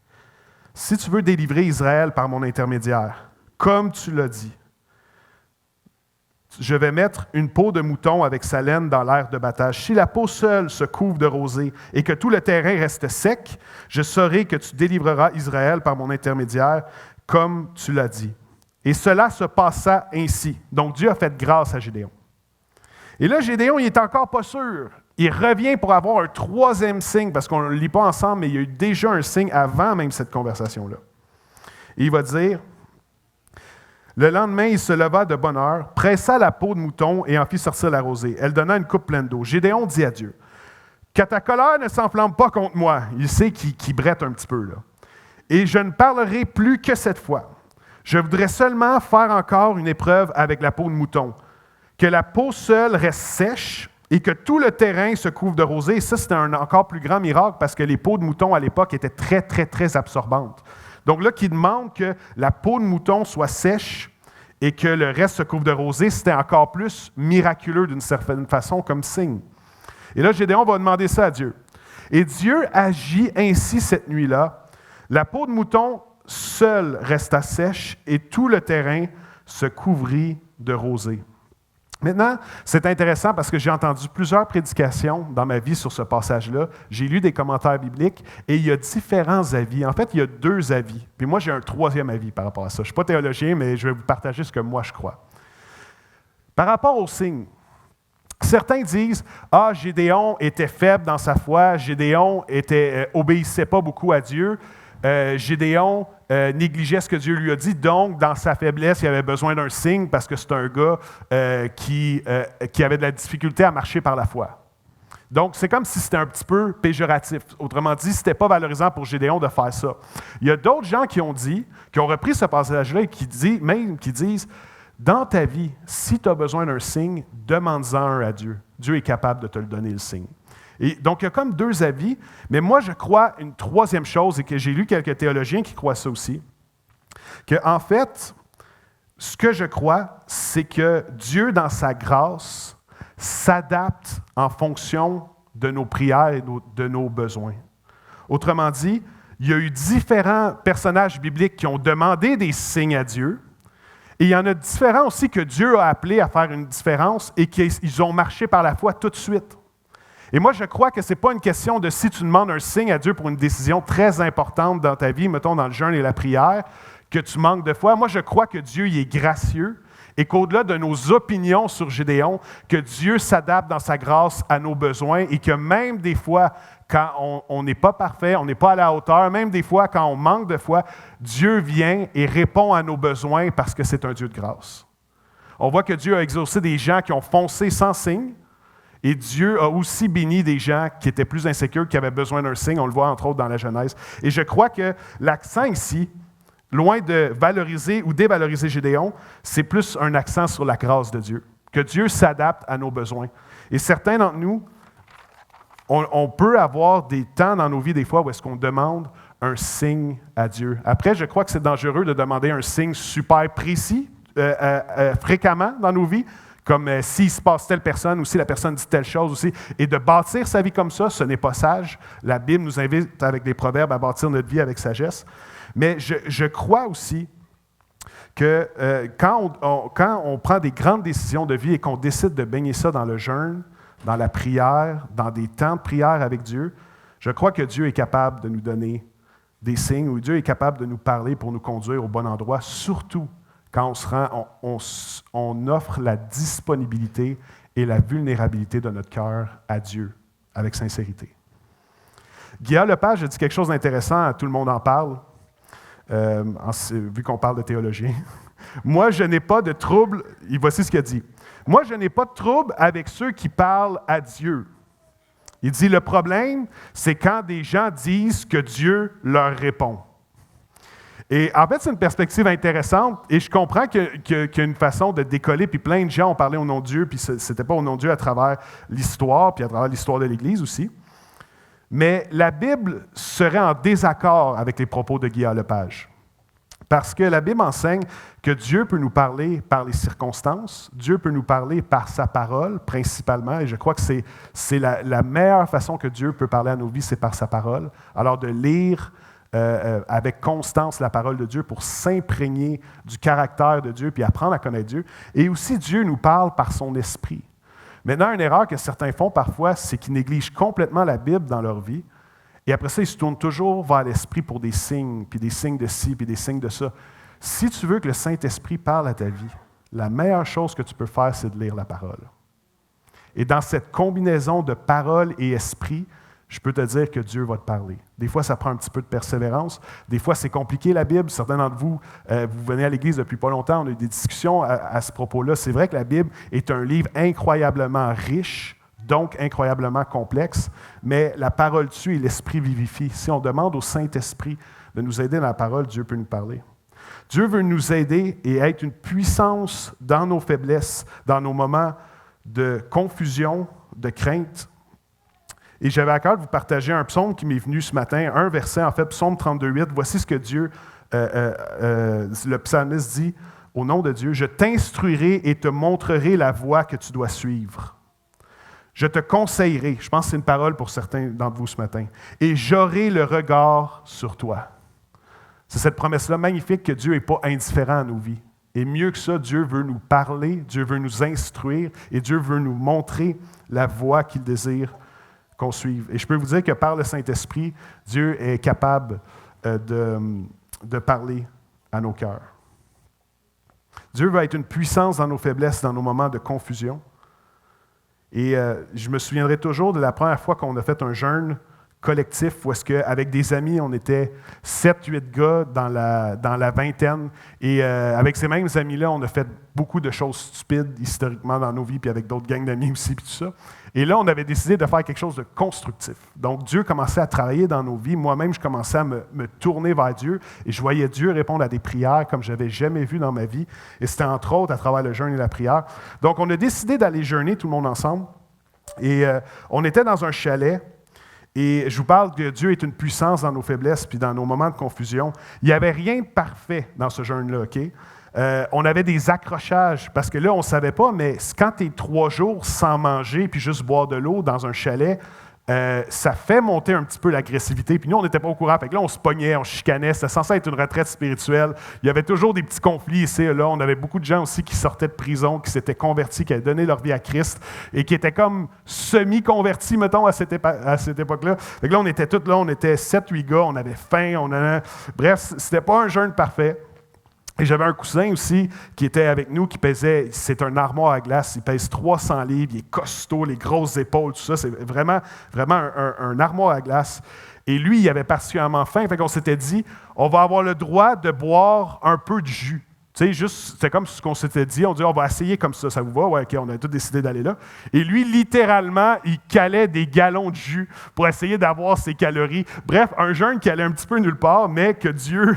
« Si tu veux délivrer Israël par mon intermédiaire, comme tu l'as dit, je vais mettre une peau de mouton avec sa laine dans l'aire de battage. Si la peau seule se couvre de rosée et que tout le terrain reste sec, je saurai que tu délivreras Israël par mon intermédiaire, comme tu l'as dit. » Et cela se passa ainsi. Donc Dieu a fait grâce à Gédéon. Et là, Gédéon, il n'est encore pas sûr. Il revient pour avoir un troisième signe, parce qu'on ne le lit pas ensemble, mais il y a eu déjà un signe avant même cette conversation-là. Et il va dire, le lendemain, il se leva de bonne heure, pressa la peau de mouton et en fit sortir la rosée. Elle donna une coupe pleine d'eau. Gédéon dit à Dieu, « Que ta colère ne s'enflamme pas contre moi. » Il sait qu'il brette un petit peu, là. « Et je ne parlerai plus que cette fois. Je voudrais seulement faire encore une épreuve avec la peau de mouton. Que la peau seule reste sèche et que tout le terrain se couvre de rosée. » Et ça, c'était un encore plus grand miracle parce que les peaux de mouton à l'époque étaient très, très, très absorbantes. Donc là, qui demande que la peau de mouton soit sèche et que le reste se couvre de rosée, c'était encore plus miraculeux d'une certaine façon comme signe. Et là, Gédéon va demander ça à Dieu. Et Dieu agit ainsi cette nuit-là. La peau de mouton seule resta sèche et tout le terrain se couvrit de rosée. Maintenant, c'est intéressant parce que j'ai entendu plusieurs prédications dans ma vie sur ce passage-là. J'ai lu des commentaires bibliques et il y a différents avis. En fait, il y a 2 avis. Puis moi, j'ai un 3e avis par rapport à ça. Je ne suis pas théologien, mais je vais vous partager ce que moi je crois. Par rapport aux signes, certains disent, « Ah, Gédéon était faible dans sa foi, Gédéon obéissait pas beaucoup à Dieu, Gédéon négligeait ce que Dieu lui a dit, donc dans sa faiblesse, il avait besoin d'un signe parce que c'est un gars qui avait de la difficulté à marcher par la foi. » Donc, c'est comme si c'était un petit peu péjoratif. Autrement dit, ce n'était pas valorisant pour Gédéon de faire ça. Il y a d'autres gens qui ont repris ce passage-là et qui disent, dans ta vie, si tu as besoin d'un signe, demande-en un à Dieu. Dieu est capable de te le donner, le signe. Et donc, il y a comme deux avis, mais moi, je crois une troisième chose, et que j'ai lu quelques théologiens qui croient ça aussi, qu'en fait, ce que je crois, c'est que Dieu, dans sa grâce, s'adapte en fonction de nos prières et de nos besoins. Autrement dit, il y a eu différents personnages bibliques qui ont demandé des signes à Dieu, et il y en a différents aussi que Dieu a appelés à faire une différence et qu'ils ont marché par la foi tout de suite. Et moi, je crois que ce n'est pas une question de si tu demandes un signe à Dieu pour une décision très importante dans ta vie, mettons dans le jeûne et la prière, que tu manques de foi. Moi, je crois que Dieu il est gracieux et qu'au-delà de nos opinions sur Gédéon, que Dieu s'adapte dans sa grâce à nos besoins et que même des fois, quand on n'est pas parfait, on n'est pas à la hauteur, même des fois, quand on manque de foi, Dieu vient et répond à nos besoins parce que c'est un Dieu de grâce. On voit que Dieu a exaucé des gens qui ont foncé sans signe, et Dieu a aussi béni des gens qui étaient plus insécures, qui avaient besoin d'un signe. On le voit entre autres dans la Genèse. Et je crois que l'accent ici, loin de valoriser ou dévaloriser Gédéon, c'est plus un accent sur la grâce de Dieu, que Dieu s'adapte à nos besoins. Et certains d'entre nous, on peut avoir des temps dans nos vies, des fois, où est-ce qu'on demande un signe à Dieu. Après, je crois que c'est dangereux de demander un signe super précis, fréquemment dans nos vies, comme s'il se passe telle personne ou si la personne dit telle chose aussi. Et de bâtir sa vie comme ça, ce n'est pas sage. La Bible nous invite avec des proverbes à bâtir notre vie avec sagesse. Mais je crois aussi que quand on prend des grandes décisions de vie et qu'on décide de baigner ça dans le jeûne, dans la prière, dans des temps de prière avec Dieu, je crois que Dieu est capable de nous donner des signes, ou Dieu est capable de nous parler pour nous conduire au bon endroit, surtout quand on offre la disponibilité et la vulnérabilité de notre cœur à Dieu, avec sincérité. Guillaume Lepage a dit quelque chose d'intéressant, tout le monde en parle, vu qu'on parle de théologien. Moi, je n'ai pas de trouble, et voici ce qu'il a dit. Moi, je n'ai pas de trouble avec ceux qui parlent à Dieu. Il dit, le problème, c'est quand des gens disent que Dieu leur répond. Et en fait, c'est une perspective intéressante, et je comprends qu'il y a une façon de décoller, puis plein de gens ont parlé au nom de Dieu, puis c'était pas au nom de Dieu à travers l'histoire, puis à travers l'histoire de l'Église aussi. Mais la Bible serait en désaccord avec les propos de Guillaume Lepage. Parce que la Bible enseigne que Dieu peut nous parler par les circonstances, Dieu peut nous parler par sa parole principalement, et je crois que c'est la meilleure façon que Dieu peut parler à nos vies, c'est par sa parole. Alors de lire avec constance la parole de Dieu pour s'imprégner du caractère de Dieu puis apprendre à connaître Dieu. Et aussi, Dieu nous parle par son esprit. Maintenant, une erreur que certains font parfois, c'est qu'ils négligent complètement la Bible dans leur vie. Et après ça, ils se tournent toujours vers l'Esprit pour des signes, puis des signes de ci, puis des signes de ça. Si tu veux que le Saint-Esprit parle à ta vie, la meilleure chose que tu peux faire, c'est de lire la parole. Et dans cette combinaison de parole et esprit, je peux te dire que Dieu va te parler. Des fois, ça prend un petit peu de persévérance. Des fois, c'est compliqué, la Bible. Certains d'entre vous, vous venez à l'Église depuis pas longtemps, on a eu des discussions à ce propos-là. C'est vrai que la Bible est un livre incroyablement riche, donc incroyablement complexe, mais la parole tue et l'Esprit vivifie. Si on demande au Saint-Esprit de nous aider dans la parole, Dieu peut nous parler. Dieu veut nous aider et être une puissance dans nos faiblesses, dans nos moments de confusion, de crainte. Et j'avais à cœur de vous partager un psaume qui m'est venu ce matin, un verset, en fait, psaume 32:8. Voici ce que Dieu, le psalmiste dit, au nom de Dieu, « Je t'instruirai et te montrerai la voie que tu dois suivre. Je te conseillerai, je pense que c'est une parole pour certains d'entre vous ce matin, et j'aurai le regard sur toi. » C'est cette promesse-là magnifique que Dieu n'est pas indifférent à nos vies. Et mieux que ça, Dieu veut nous parler, Dieu veut nous instruire, et Dieu veut nous montrer la voie qu'il désire qu'on suive. Et je peux vous dire que par le Saint-Esprit, Dieu est capable de parler à nos cœurs. Dieu va être une puissance dans nos faiblesses, dans nos moments de confusion. Et je me souviendrai toujours de la première fois qu'on a fait un jeûne collectif où est-ce qu'avec des amis, on était 7-8 gars dans la vingtaine. Et avec ces mêmes amis-là, on a fait beaucoup de choses stupides historiquement dans nos vies, puis avec d'autres gangs d'amis aussi, puis tout ça. Et là, on avait décidé de faire quelque chose de constructif. Donc, Dieu commençait à travailler dans nos vies. Moi-même, je commençais à me tourner vers Dieu et je voyais Dieu répondre à des prières comme je n'avais jamais vu dans ma vie. Et c'était entre autres à travers le jeûne et la prière. Donc, on a décidé d'aller jeûner tout le monde ensemble. Et on était dans un chalet. Et je vous parle que Dieu est une puissance dans nos faiblesses puis dans nos moments de confusion. Il n'y avait rien de parfait dans ce jeûne-là, OK? On avait des accrochages, parce que là, on ne savait pas, mais quand tu es 3 jours sans manger puis juste boire de l'eau dans un chalet, ça fait monter un petit peu l'agressivité. Puis nous, on n'était pas au courant. Fait que là, on se pognait, on chicanait. C'était censé être une retraite spirituelle. Il y avait toujours des petits conflits ici et là. On avait beaucoup de gens aussi qui sortaient de prison, qui s'étaient convertis, qui avaient donné leur vie à Christ et qui étaient comme semi-convertis, mettons, à cette époque-là. Fait que là, on était tous là, on était 7-8 gars, on avait faim, bref, c'était pas un jeûne parfait. Et j'avais un cousin aussi qui était avec nous, qui pesait, c'est un armoire à glace, il pèse 300 livres, il est costaud, les grosses épaules, tout ça, c'est vraiment un armoire à glace. Et lui, il avait particulièrement faim, fait qu'on s'était dit, on va avoir le droit de boire un peu de jus. Tu sais, juste, c'était comme ce qu'on s'était dit, on dit, on va essayer comme ça vous va? Ouais, OK, on a tous décidé d'aller là. Et lui, littéralement, il calait des gallons de jus pour essayer d'avoir ses calories. Bref, un jeûne qui allait un petit peu nulle part, mais que Dieu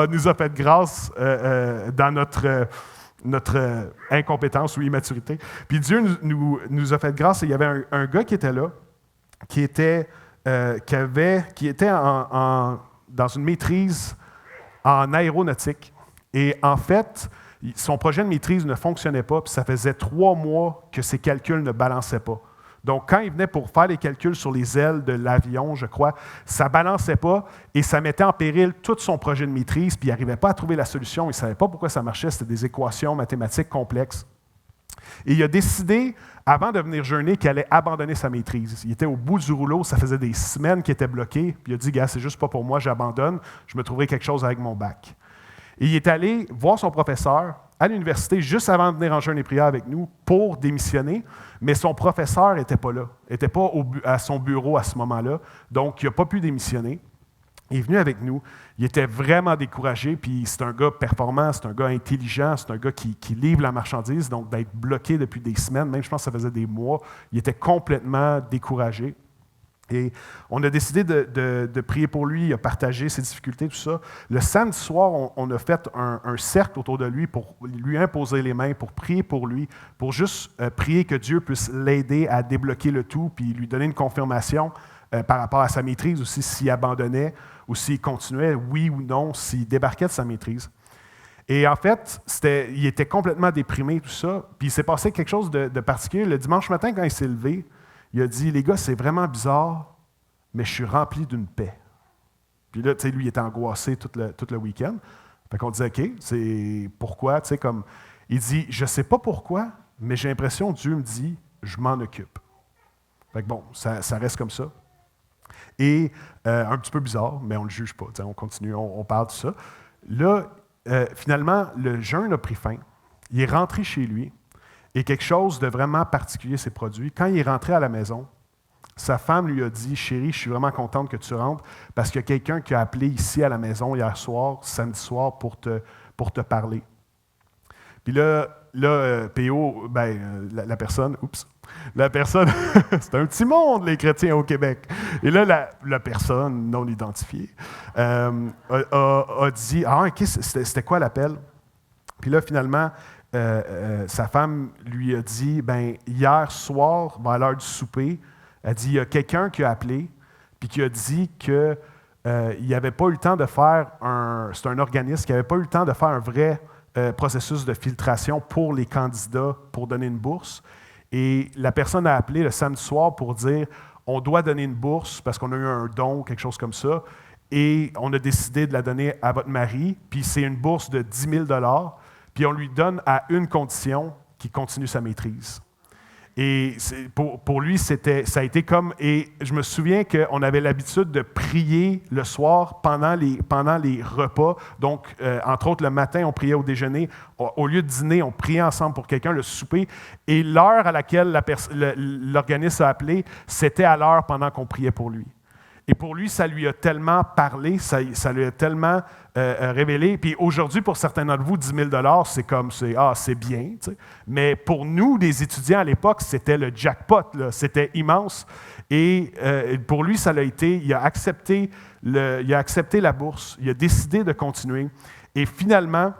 nous a fait grâce dans notre incompétence ou immaturité. Puis Dieu nous a fait grâce et il y avait un gars qui était là, qui était dans une maîtrise en aéronautique. Et en fait, son projet de maîtrise ne fonctionnait pas, puis ça faisait 3 mois que ses calculs ne balançaient pas. Donc, quand il venait pour faire les calculs sur les ailes de l'avion, je crois, ça ne balançait pas et ça mettait en péril tout son projet de maîtrise, puis il n'arrivait pas à trouver la solution, il ne savait pas pourquoi ça marchait, c'était des équations mathématiques complexes. Et il a décidé, avant de venir jeûner, qu'il allait abandonner sa maîtrise. Il était au bout du rouleau, ça faisait des semaines qu'il était bloqué, puis il a dit, gars, c'est juste pas pour moi, j'abandonne, je me trouverai quelque chose avec mon bac. Et il est allé voir son professeur à l'université juste avant de venir en jeûne et prière avec nous pour démissionner, mais son professeur n'était pas là, n'était pas à son bureau à ce moment-là, donc il n'a pas pu démissionner. Il est venu avec nous, il était vraiment découragé, puis c'est un gars performant, c'est un gars intelligent, c'est un gars qui livre la marchandise, donc d'être bloqué depuis des semaines, même je pense que ça faisait des mois, il était complètement découragé. Et on a décidé de prier pour lui, il a partagé ses difficultés, tout ça. Le samedi soir, on a fait un cercle autour de lui pour lui imposer les mains, pour prier pour lui, pour juste prier que Dieu puisse l'aider à débloquer le tout, puis lui donner une confirmation par rapport à sa maîtrise aussi, s'il abandonnait ou s'il continuait, oui ou non, s'il débarquait de sa maîtrise. Et en fait, il était complètement déprimé, tout ça, puis il s'est passé quelque chose de particulier. Le dimanche matin, quand il s'est levé, il a dit, les gars, c'est vraiment bizarre, mais je suis rempli d'une paix. Puis là, tu sais, lui, il était angoissé tout le week-end. Fait qu'on disait, OK, c'est pourquoi, tu sais, comme, il dit, je ne sais pas pourquoi, mais j'ai l'impression que Dieu me dit, je m'en occupe. Fait que bon, ça reste comme ça. Et un petit peu bizarre, mais on ne le juge pas, on continue, on parle de ça. Là, finalement, le jeûne a pris fin. Il est rentré chez lui. Et quelque chose de vraiment particulier s'est produit. Quand il est rentré à la maison, sa femme lui a dit, « Chérie, je suis vraiment contente que tu rentres parce qu'il y a quelqu'un qui a appelé ici à la maison hier soir, samedi soir, pour te parler. » Puis là P.O., la personne, c'est un petit monde, les chrétiens au Québec. Et là, la personne non identifiée a dit, « Ah, OK, c'était quoi l'appel? » Puis là, finalement, sa femme lui a dit, hier soir, vers l'heure du souper, elle dit, il y a quelqu'un qui a appelé, puis qui a dit qu'il n'avait pas eu le temps de faire c'est un organisme qui n'avait pas eu le temps de faire un vrai processus de filtration pour les candidats pour donner une bourse. Et la personne a appelé le samedi soir pour dire, on doit donner une bourse parce qu'on a eu un don, quelque chose comme ça, et on a décidé de la donner à votre mari, puis c'est une bourse de 10 000 $. Puis on lui donne à une condition, qu'il continue sa maîtrise. Et pour lui, ça a été comme... Et je me souviens qu'on avait l'habitude de prier le soir pendant les repas. Donc, entre autres, le matin, on priait au déjeuner. Au lieu de dîner, on priait ensemble pour quelqu'un, le souper. Et l'heure à laquelle l'organisme a appelé, c'était à l'heure pendant qu'on priait pour lui. Et pour lui, ça lui a tellement parlé, ça lui a tellement révélé. Puis aujourd'hui, pour certains d'entre vous, 10 000 $, c'est comme, c'est bien. Tu sais. Mais pour nous, les étudiants à l'époque, c'était le jackpot, là, c'était immense. Et pour lui, ça l'a été, il a accepté la bourse, il a décidé de continuer. Et finalement,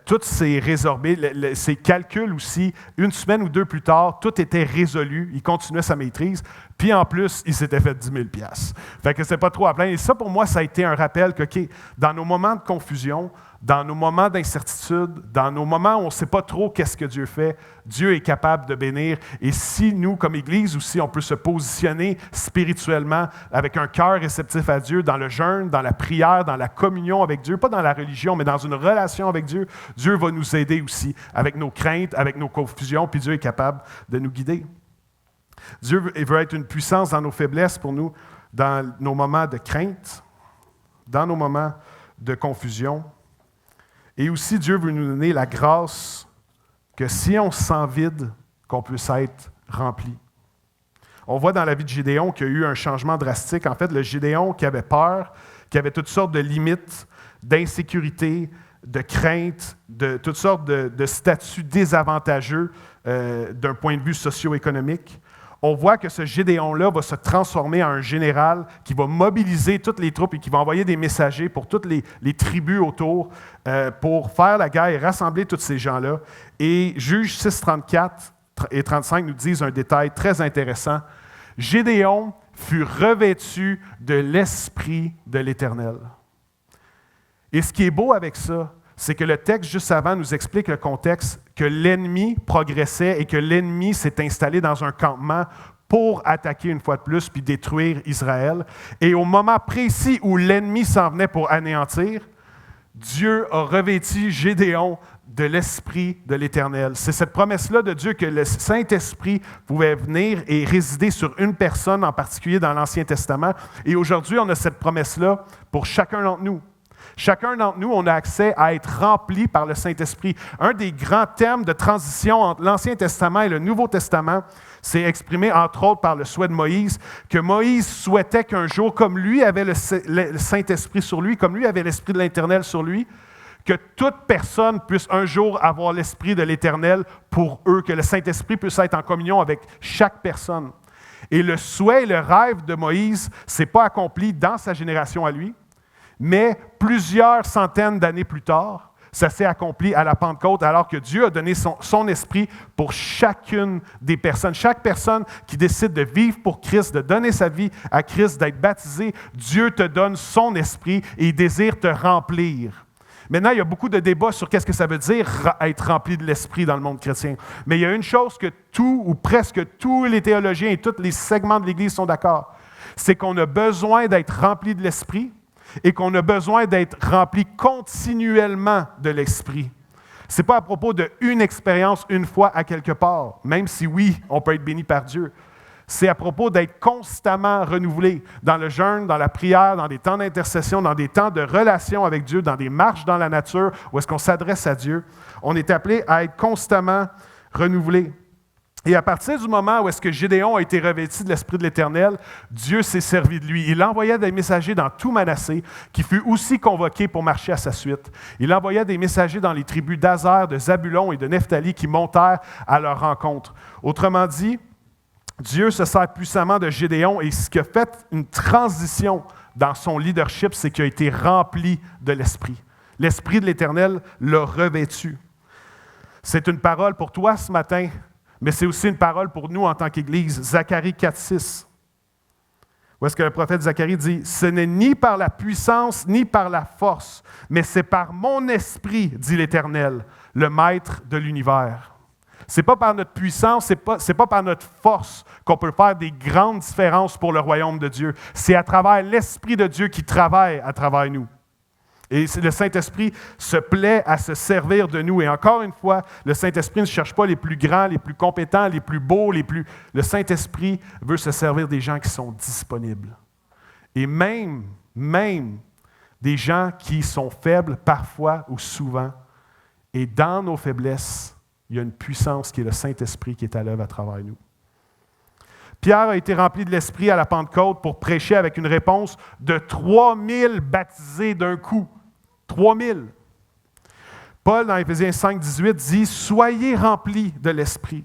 tout s'est résorbé, ses calculs aussi, une semaine ou deux plus tard, tout était résolu, il continuait sa maîtrise, puis en plus, il s'était fait 10 000 $. Fait que c'est pas trop à plaindre. Et ça, pour moi, ça a été un rappel que, OK, dans nos moments de confusion, dans nos moments d'incertitude, dans nos moments où on ne sait pas trop qu'est-ce que Dieu fait, Dieu est capable de bénir. Et si nous, comme Église aussi, on peut se positionner spirituellement avec un cœur réceptif à Dieu, dans le jeûne, dans la prière, dans la communion avec Dieu, pas dans la religion, mais dans une relation avec Dieu, Dieu va nous aider aussi avec nos craintes, avec nos confusions, puis Dieu est capable de nous guider. Dieu veut être une puissance dans nos faiblesses pour nous, dans nos moments de crainte, dans nos moments de confusion. Et aussi, Dieu veut nous donner la grâce que si on se sent vide, qu'on puisse être rempli. On voit dans la vie de Gédéon qu'il y a eu un changement drastique. En fait, le Gédéon qui avait peur, qui avait toutes sortes de limites, d'insécurité, de crainte, de toutes sortes de statuts désavantageux d'un point de vue socio-économique. On voit que ce Gédéon-là va se transformer en un général qui va mobiliser toutes les troupes et qui va envoyer des messagers pour toutes les tribus autour pour faire la guerre et rassembler tous ces gens-là. Et Juges 6, 34 et 35 nous disent un détail très intéressant. Gédéon fut revêtu de l'Esprit de l'Éternel. Et ce qui est beau avec ça, c'est que le texte juste avant nous explique le contexte que l'ennemi progressait et que l'ennemi s'est installé dans un campement pour attaquer une fois de plus puis détruire Israël. Et au moment précis où l'ennemi s'en venait pour anéantir, Dieu a revêtu Gédéon de l'Esprit de l'Éternel. C'est cette promesse-là de Dieu que le Saint-Esprit pouvait venir et résider sur une personne en particulier dans l'Ancien Testament. Et aujourd'hui, on a cette promesse-là pour chacun d'entre nous. Chacun d'entre nous, on a accès à être rempli par le Saint-Esprit. Un des grands thèmes de transition entre l'Ancien Testament et le Nouveau Testament, c'est exprimé entre autres par le souhait de Moïse, que Moïse souhaitait qu'un jour, comme lui avait le Saint-Esprit sur lui, comme lui avait l'Esprit de l'Éternel sur lui, que toute personne puisse un jour avoir l'Esprit de l'Éternel pour eux, que le Saint-Esprit puisse être en communion avec chaque personne. Et le souhait et le rêve de Moïse ne s'est pas accompli dans sa génération à lui, mais plusieurs centaines d'années plus tard, ça s'est accompli à la Pentecôte, alors que Dieu a donné son esprit pour chacune des personnes. Chaque personne qui décide de vivre pour Christ, de donner sa vie à Christ, d'être baptisé, Dieu te donne son esprit et il désire te remplir. Maintenant, il y a beaucoup de débats sur qu'est-ce que ça veut dire être rempli de l'esprit dans le monde chrétien. Mais il y a une chose que tout ou presque tous les théologiens et tous les segments de l'Église sont d'accord, c'est qu'on a besoin d'être rempli de l'esprit, et qu'on a besoin d'être rempli continuellement de l'Esprit. Ce n'est pas à propos d'une expérience une fois à quelque part, même si oui, on peut être béni par Dieu. C'est à propos d'être constamment renouvelé dans le jeûne, dans la prière, dans des temps d'intercession, dans des temps de relation avec Dieu, dans des marches dans la nature, où est-ce qu'on s'adresse à Dieu. On est appelé à être constamment renouvelé. Et à partir du moment où est-ce que Gédéon a été revêtu de l'Esprit de l'Éternel, Dieu s'est servi de lui. Il envoya des messagers dans tout Manassé, qui fut aussi convoqué pour marcher à sa suite. Il envoya des messagers dans les tribus d'Azer, de Zabulon et de Nephtali qui montèrent à leur rencontre. Autrement dit, Dieu se sert puissamment de Gédéon et ce qui a fait une transition dans son leadership, c'est qu'il a été rempli de l'Esprit. L'Esprit de l'Éternel l'a revêtu. C'est une parole pour toi ce matin, mais c'est aussi une parole pour nous en tant qu'Église. Zacharie 4,6. Où est-ce que le prophète Zacharie dit « Ce n'est ni par la puissance, ni par la force, mais c'est par mon esprit, dit l'Éternel, le Maître de l'univers. » Ce n'est pas par notre puissance, c'est pas par notre force qu'on peut faire des grandes différences pour le royaume de Dieu. C'est à travers l'Esprit de Dieu qui travaille à travers nous. Et le Saint-Esprit se plaît à se servir de nous. Et encore une fois, le Saint-Esprit ne cherche pas les plus grands, les plus compétents, les plus beaux, Le Saint-Esprit veut se servir des gens qui sont disponibles. Et même des gens qui sont faibles parfois ou souvent. Et dans nos faiblesses, il y a une puissance qui est le Saint-Esprit qui est à l'œuvre à travers nous. Pierre a été rempli de l'Esprit à la Pentecôte pour prêcher avec une réponse de 3000 baptisés d'un coup. 3000. Paul, dans Éphésiens 5, 18, dit « Soyez remplis de l'Esprit ».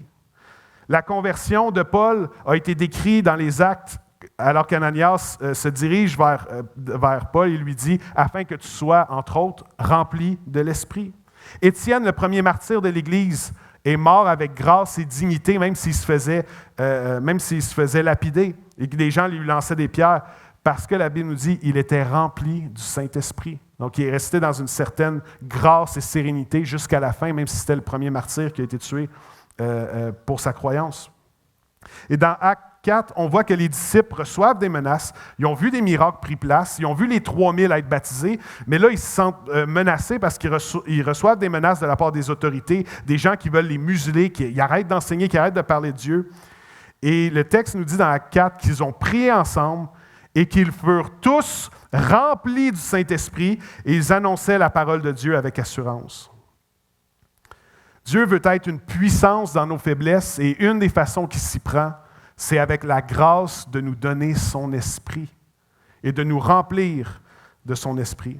La conversion de Paul a été décrite dans les Actes alors qu'Ananias se dirige vers Paul et lui dit « Afin que tu sois, entre autres, rempli de l'Esprit ». Étienne, le premier martyr de l'Église, est mort avec grâce et dignité, même s'il se faisait lapider et que des gens lui lançaient des pierres, parce que la Bible nous dit qu'il était rempli du Saint-Esprit. Donc, il est resté dans une certaine grâce et sérénité jusqu'à la fin, même si c'était le premier martyr qui a été tué pour sa croyance. Et dans Actes 4, on voit que les disciples reçoivent des menaces. Ils ont vu des miracles pris place. Ils ont vu les 3000 être baptisés. Mais là, ils se sentent menacés parce qu'ils reçoivent des menaces de la part des autorités, des gens qui veulent les museler, qui arrêtent d'enseigner, qui arrêtent de parler de Dieu. Et le texte nous dit dans Actes 4 qu'ils ont prié ensemble et qu'ils furent tous remplis du Saint-Esprit et ils annonçaient la parole de Dieu avec assurance. Dieu veut être une puissance dans nos faiblesses et une des façons qu'il s'y prend, c'est avec la grâce de nous donner son esprit et de nous remplir de son esprit.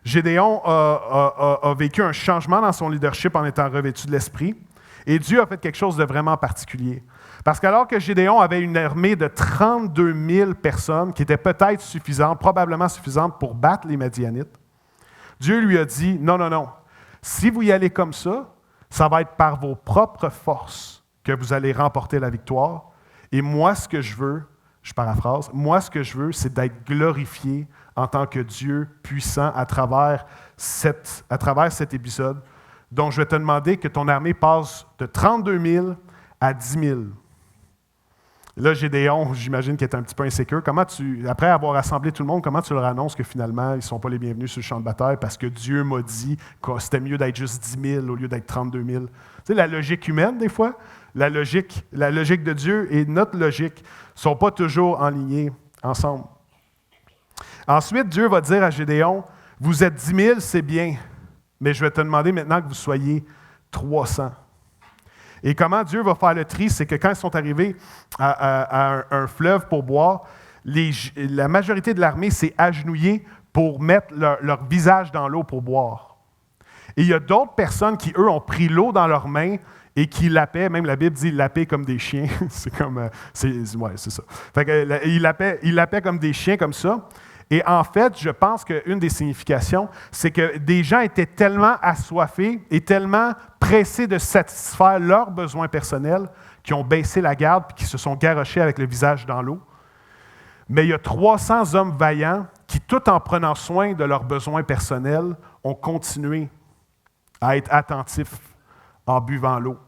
Gédéon a vécu un changement dans son leadership en étant revêtu de l'esprit et Dieu a fait quelque chose de vraiment particulier. Parce qu'alors que Gédéon avait une armée de 32 000 personnes qui étaient peut-être suffisantes, probablement suffisantes pour battre les Madianites, Dieu lui a dit « Non, non, non. Si vous y allez comme ça, ça va être par vos propres forces que vous allez remporter la victoire. Et moi, ce que je veux, je paraphrase, moi, ce que je veux, c'est d'être glorifié en tant que Dieu puissant à travers cet épisode. Donc, je vais te demander que ton armée passe de 32 000 à 10 000. Là, Gédéon, j'imagine qu'il est un petit peu insécure. Après avoir rassemblé tout le monde, comment tu leur annonces que finalement, ils ne sont pas les bienvenus sur le champ de bataille parce que Dieu m'a dit que c'était mieux d'être juste 10 000 au lieu d'être 32 000? Tu sais, la logique humaine, des fois, la logique de Dieu et notre logique ne sont pas toujours enlignées ensemble. Ensuite, Dieu va dire à Gédéon, « Vous êtes 10 000, c'est bien, mais je vais te demander maintenant que vous soyez 300. » Et comment Dieu va faire le tri, c'est que quand ils sont arrivés à un fleuve pour boire, la majorité de l'armée s'est agenouillée pour mettre leur visage dans l'eau pour boire. Et il y a d'autres personnes qui, eux, ont pris l'eau dans leurs mains et qui lapaient, même la Bible dit lapaient comme des chiens. C'est ça. Fait que, ils lapaient comme des chiens, comme ça. Et en fait, je pense qu'une des significations, c'est que des gens étaient tellement assoiffés et tellement pressés de satisfaire leurs besoins personnels qu'ils ont baissé la garde et qui se sont garrochés avec le visage dans l'eau. Mais il y a 300 hommes vaillants qui, tout en prenant soin de leurs besoins personnels, ont continué à être attentifs en buvant l'eau.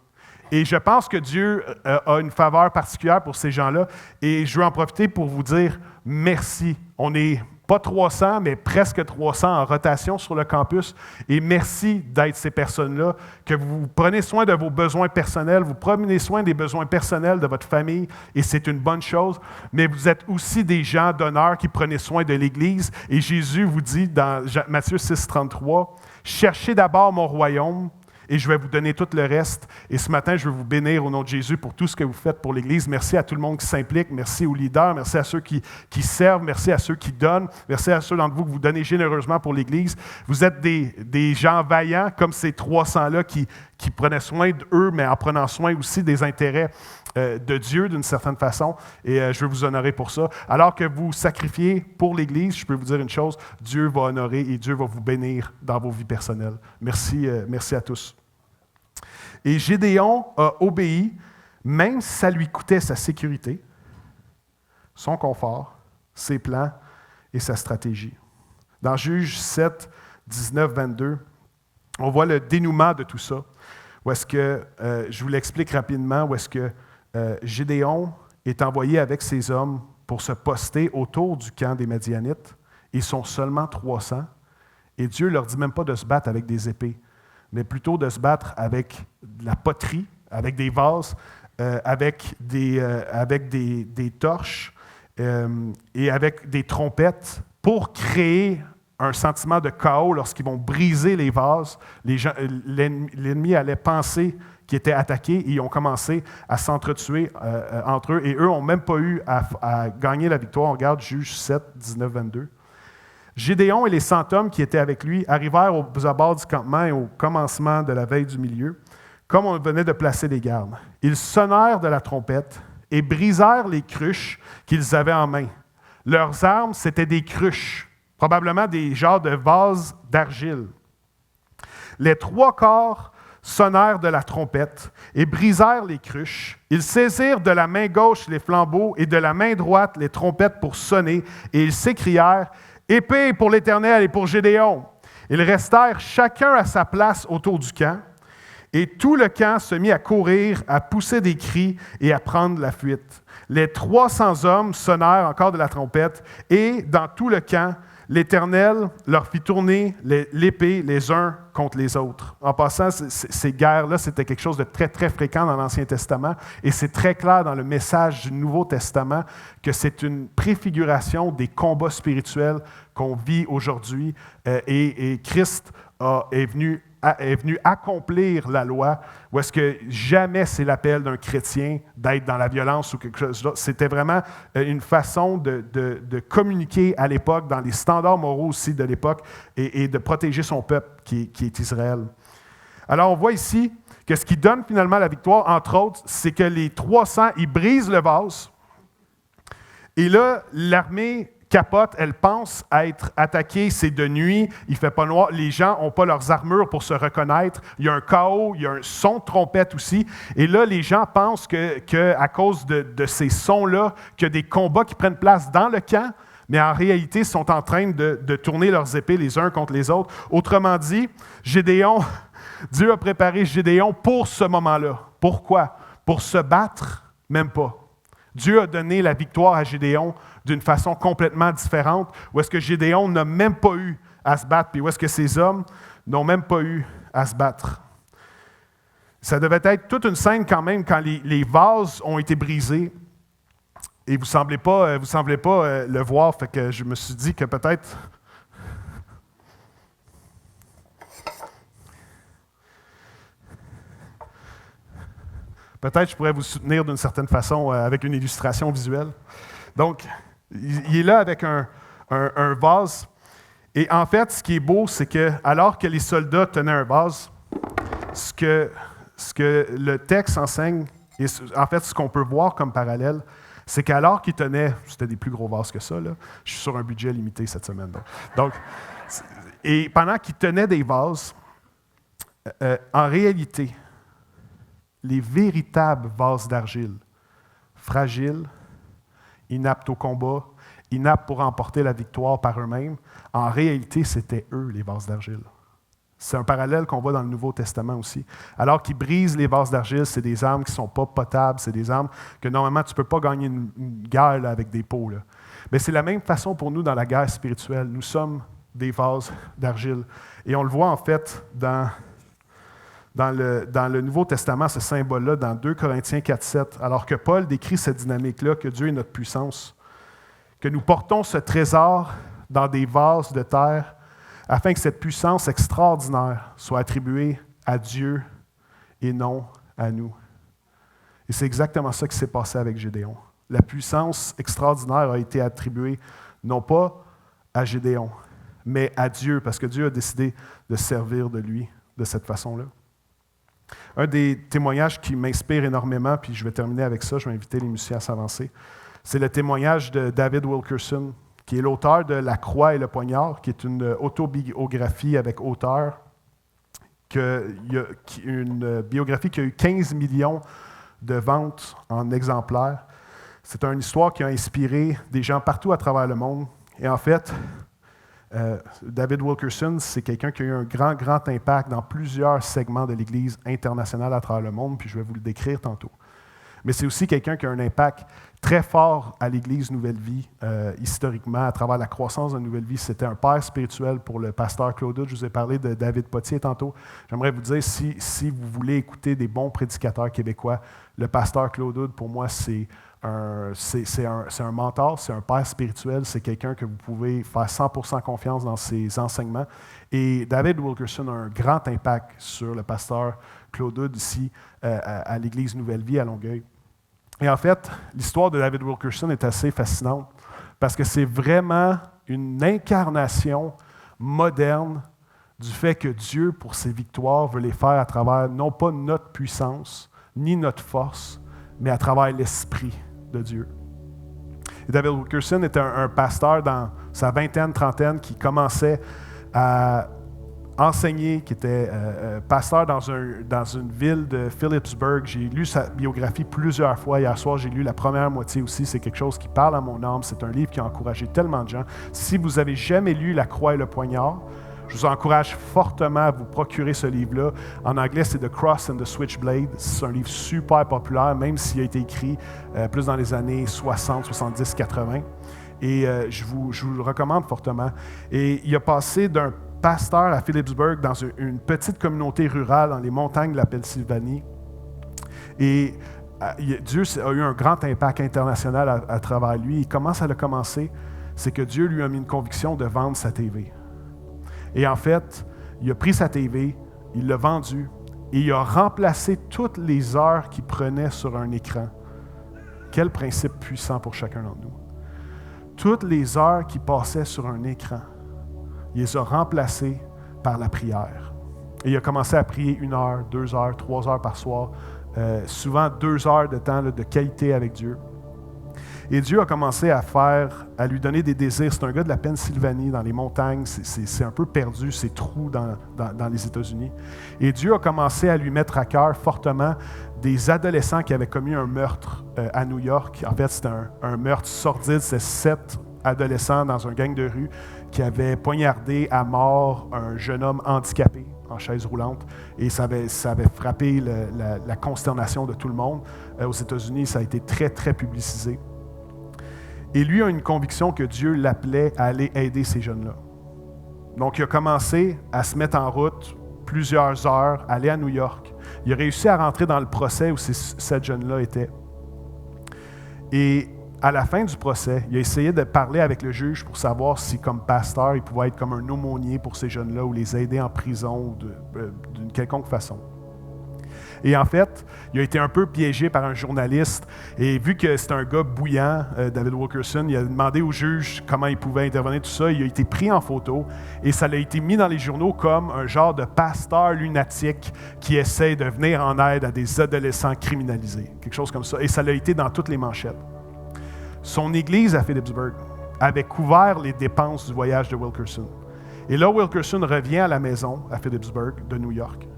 Et je pense que Dieu a une faveur particulière pour ces gens-là. Et je veux en profiter pour vous dire merci. On n'est pas 300, mais presque 300 en rotation sur le campus. Et merci d'être ces personnes-là, que vous prenez soin de vos besoins personnels, vous prenez soin des besoins personnels de votre famille, et c'est une bonne chose. Mais vous êtes aussi des gens d'honneur qui prenez soin de l'Église. Et Jésus vous dit dans Matthieu 6, 33, « Cherchez d'abord mon royaume, et je vais vous donner tout le reste. » Et ce matin, je veux vous bénir au nom de Jésus pour tout ce que vous faites pour l'Église. Merci à tout le monde qui s'implique. Merci aux leaders. Merci à ceux qui servent. Merci à ceux qui donnent. Merci à ceux d'entre vous que vous donnez généreusement pour l'Église. Vous êtes des gens vaillants, comme ces 300-là qui prenaient soin d'eux, mais en prenant soin aussi des intérêts de Dieu d'une certaine façon. Et je veux vous honorer pour ça. Alors que vous sacrifiez pour l'Église, je peux vous dire une chose, Dieu va honorer et Dieu va vous bénir dans vos vies personnelles. Merci à tous. Et Gédéon a obéi, même si ça lui coûtait sa sécurité, son confort, ses plans et sa stratégie. Dans Juges 7, 19, 22, on voit le dénouement de tout ça. Où est-ce que, je vous l'explique rapidement, où est-ce que Gédéon est envoyé avec ses hommes pour se poster autour du camp des Madianites. Ils sont seulement 300. Et Dieu ne leur dit même pas de se battre avec des épées, mais plutôt de se battre avec de la poterie, avec des vases, avec des torches et avec des trompettes pour créer un sentiment de chaos lorsqu'ils vont briser les vases. L'ennemi allait penser qu'ils étaient attaqués et ils ont commencé à s'entretuer entre eux. Et eux n'ont même pas eu à gagner la victoire. On regarde Juge 7, 19, 22. Gédéon et les 100 hommes qui étaient avec lui arrivèrent aux abords du campement et au commencement de la veille du milieu, comme on venait de placer les gardes. Ils sonnèrent de la trompette et brisèrent les cruches qu'ils avaient en main. Leurs armes, c'étaient des cruches, probablement des genres de vases d'argile. Les 3 quarts sonnèrent de la trompette et brisèrent les cruches. Ils saisirent de la main gauche les flambeaux et de la main droite les trompettes pour sonner, et ils s'écrièrent « Épée pour l'Éternel et pour Gédéon ». Ils restèrent chacun à sa place autour du camp, et tout le camp se mit à courir, à pousser des cris et à prendre la fuite. Les 300 hommes sonnèrent encore de la trompette, et dans tout le camp, l'Éternel leur fit tourner l'épée les uns contre les autres. En passant, ces guerres-là, c'était quelque chose de très, très fréquent dans l'Ancien Testament, et c'est très clair dans le message du Nouveau Testament que c'est une préfiguration des combats spirituels qu'on vit aujourd'hui, et Christ est venu accomplir la loi, où est-ce que jamais c'est l'appel d'un chrétien d'être dans la violence ou quelque chose d'autre. C'était vraiment une façon de communiquer à l'époque, dans les standards moraux aussi de l'époque, et de protéger son peuple qui est Israël. Alors on voit ici que ce qui donne finalement la victoire, entre autres, c'est que les 300, ils brisent le vase, et là, l'armée capote, elle pense à être attaquée, c'est de nuit, il ne fait pas noir, les gens n'ont pas leurs armures pour se reconnaître, il y a un chaos, il y a un son de trompette aussi, et là, les gens pensent qu'à cause de ces sons-là, qu'il y a des combats qui prennent place dans le camp, mais en réalité, ils sont en train de tourner leurs épées les uns contre les autres. Autrement dit, Dieu a préparé Gédéon pour ce moment-là. Pourquoi? Pour se battre? Même pas. Dieu a donné la victoire à Gédéon d'une façon complètement différente, où est-ce que Gédéon n'a même pas eu à se battre, puis où est-ce que ces hommes n'ont même pas eu à se battre. Ça devait être toute une scène quand même quand les vases ont été brisés, et vous ne semblez pas le voir, fait que je me suis dit que peut-être... Peut-être je pourrais vous soutenir d'une certaine façon avec une illustration visuelle. Donc, il est là avec un vase. Et en fait, ce qui est beau, c'est que alors que les soldats tenaient un vase, ce que le texte enseigne, et en fait, ce qu'on peut voir comme parallèle, c'est qu'alors qu'ils tenaient, c'était des plus gros vases que ça, là, je suis sur un budget limité cette semaine. Donc, et pendant qu'ils tenaient des vases, en réalité, les véritables vases d'argile, fragiles, inaptes au combat, inaptes pour remporter la victoire par eux-mêmes, en réalité, c'était eux, les vases d'argile. C'est un parallèle qu'on voit dans le Nouveau Testament aussi. Alors qu'ils brisent les vases d'argile, c'est des armes qui ne sont pas potables, c'est des armes que normalement, tu ne peux pas gagner une guerre là, avec des pots. Là. Mais c'est la même façon pour nous dans la guerre spirituelle. Nous sommes des vases d'argile. Et on le voit en fait dans le Nouveau Testament, ce symbole-là, dans 2 Corinthiens 4, 7, alors que Paul décrit cette dynamique-là, que Dieu est notre puissance, que nous portons ce trésor dans des vases de terre, afin que cette puissance extraordinaire soit attribuée à Dieu et non à nous. Et c'est exactement ça qui s'est passé avec Gédéon. La puissance extraordinaire a été attribuée non pas à Gédéon, mais à Dieu, parce que Dieu a décidé de servir de lui de cette façon-là. Un des témoignages qui m'inspire énormément, puis je vais terminer avec ça, je vais inviter les musiciens à s'avancer, c'est le témoignage de David Wilkerson, qui est l'auteur de La Croix et le Poignard, qui est une autobiographie avec auteur, une biographie qui a eu 15 millions de ventes en exemplaires. C'est une histoire qui a inspiré des gens partout à travers le monde. Et en fait, David Wilkerson, c'est quelqu'un qui a eu un grand, grand impact dans plusieurs segments de l'Église internationale à travers le monde, puis je vais vous le décrire tantôt. mais c'est aussi quelqu'un qui a un impact très fort à l'Église Nouvelle Vie, historiquement, à travers la croissance de Nouvelle Vie. C'était un père spirituel pour le pasteur Claude Hood. Je vous ai parlé de David Potier tantôt. J'aimerais vous dire, si vous voulez écouter des bons prédicateurs québécois, le pasteur Claude Hood, pour moi, c'est un mentor, c'est un père spirituel, c'est quelqu'un que vous pouvez faire 100% confiance dans ses enseignements. Et David Wilkerson a un grand impact sur le pasteur Claude Hood ici à l'Église Nouvelle Vie à Longueuil. Et en fait, l'histoire de David Wilkerson est assez fascinante parce que c'est vraiment une incarnation moderne du fait que Dieu, pour ses victoires, veut les faire à travers non pas notre puissance, ni notre force, mais à travers l'Esprit de Dieu. Et David Wilkerson était un pasteur dans sa vingtaine, trentaine qui commençait à enseigné, qui était pasteur dans une ville de Phillipsburg. J'ai lu sa biographie plusieurs fois. Hier soir, j'ai lu la première moitié aussi. C'est quelque chose qui parle à mon âme. C'est un livre qui a encouragé tellement de gens. Si vous n'avez jamais lu La Croix et le Poignard, je vous encourage fortement à vous procurer ce livre-là. En anglais, c'est The Cross and the Switchblade. C'est un livre super populaire, même s'il a été écrit plus dans les années 60, 70, 80. Et je vous le recommande fortement. Et il a passé d'un pasteur à Phillipsburg dans une petite communauté rurale dans les montagnes de la Pennsylvanie. Et Dieu a eu un grand impact international à travers lui. Et comment ça a commencé? C'est que Dieu lui a mis une conviction de vendre sa TV. Et en fait, il a pris sa TV, il l'a vendue et il a remplacé toutes les heures qu'il prenait sur un écran. Quel principe puissant pour chacun d'entre nous. Toutes les heures qu'il passait sur un écran, il les a remplacées par la prière. Et il a commencé à prier 1 heure, 2 heures, 3 heures par soir, souvent 2 heures de temps de qualité avec Dieu. Et Dieu a commencé à lui donner des désirs. C'est un gars de la Pennsylvanie, dans les montagnes, c'est un peu perdu, c'est trou dans les États-Unis. Et Dieu a commencé à lui mettre à cœur fortement des adolescents qui avaient commis un meurtre à New York. En fait, c'était un meurtre sordide, c'est 7 adolescents dans un gang de rue qui avaient poignardé à mort un jeune homme handicapé en chaise roulante. Et ça avait frappé la consternation de tout le monde. Aux États-Unis, ça a été très, très publicisé. Et lui a une conviction que Dieu l'appelait à aller aider ces jeunes-là. Donc, il a commencé à se mettre en route plusieurs heures, aller à New York. Il a réussi à rentrer dans le procès où ces 7 jeunes-là étaient. Et à la fin du procès, il a essayé de parler avec le juge pour savoir si, comme pasteur, il pouvait être comme un aumônier pour ces jeunes-là ou les aider en prison d'une quelconque façon. Et en fait, il a été un peu piégé par un journaliste. Et vu que c'est un gars bouillant, David Wilkerson, il a demandé au juge comment il pouvait intervenir, tout ça. Il a été pris en photo et ça a été mis dans les journaux comme un genre de pasteur lunatique qui essaie de venir en aide à des adolescents criminalisés. Quelque chose comme ça. Et ça a été dans toutes les manchettes. Son église à Phillipsburg avait couvert les dépenses du voyage de Wilkerson. Et là, Wilkerson revient à la maison à Phillipsburg de New York.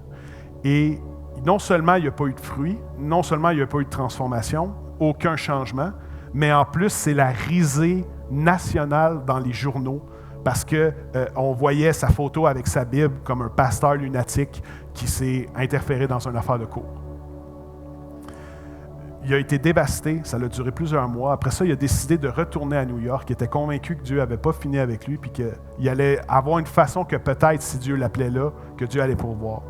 Et non seulement il n'y a pas eu de fruits, non seulement il n'y a pas eu de transformation, aucun changement, mais en plus, c'est la risée nationale dans les journaux parce qu'on voyait sa photo avec sa Bible comme un pasteur lunatique qui s'est interféré dans une affaire de cour. Il a été dévasté, ça a duré plusieurs mois. Après ça, il a décidé de retourner à New York. Il était convaincu que Dieu n'avait pas fini avec lui puis qu'il allait avoir une façon que peut-être, si Dieu l'appelait là, que Dieu allait pourvoir.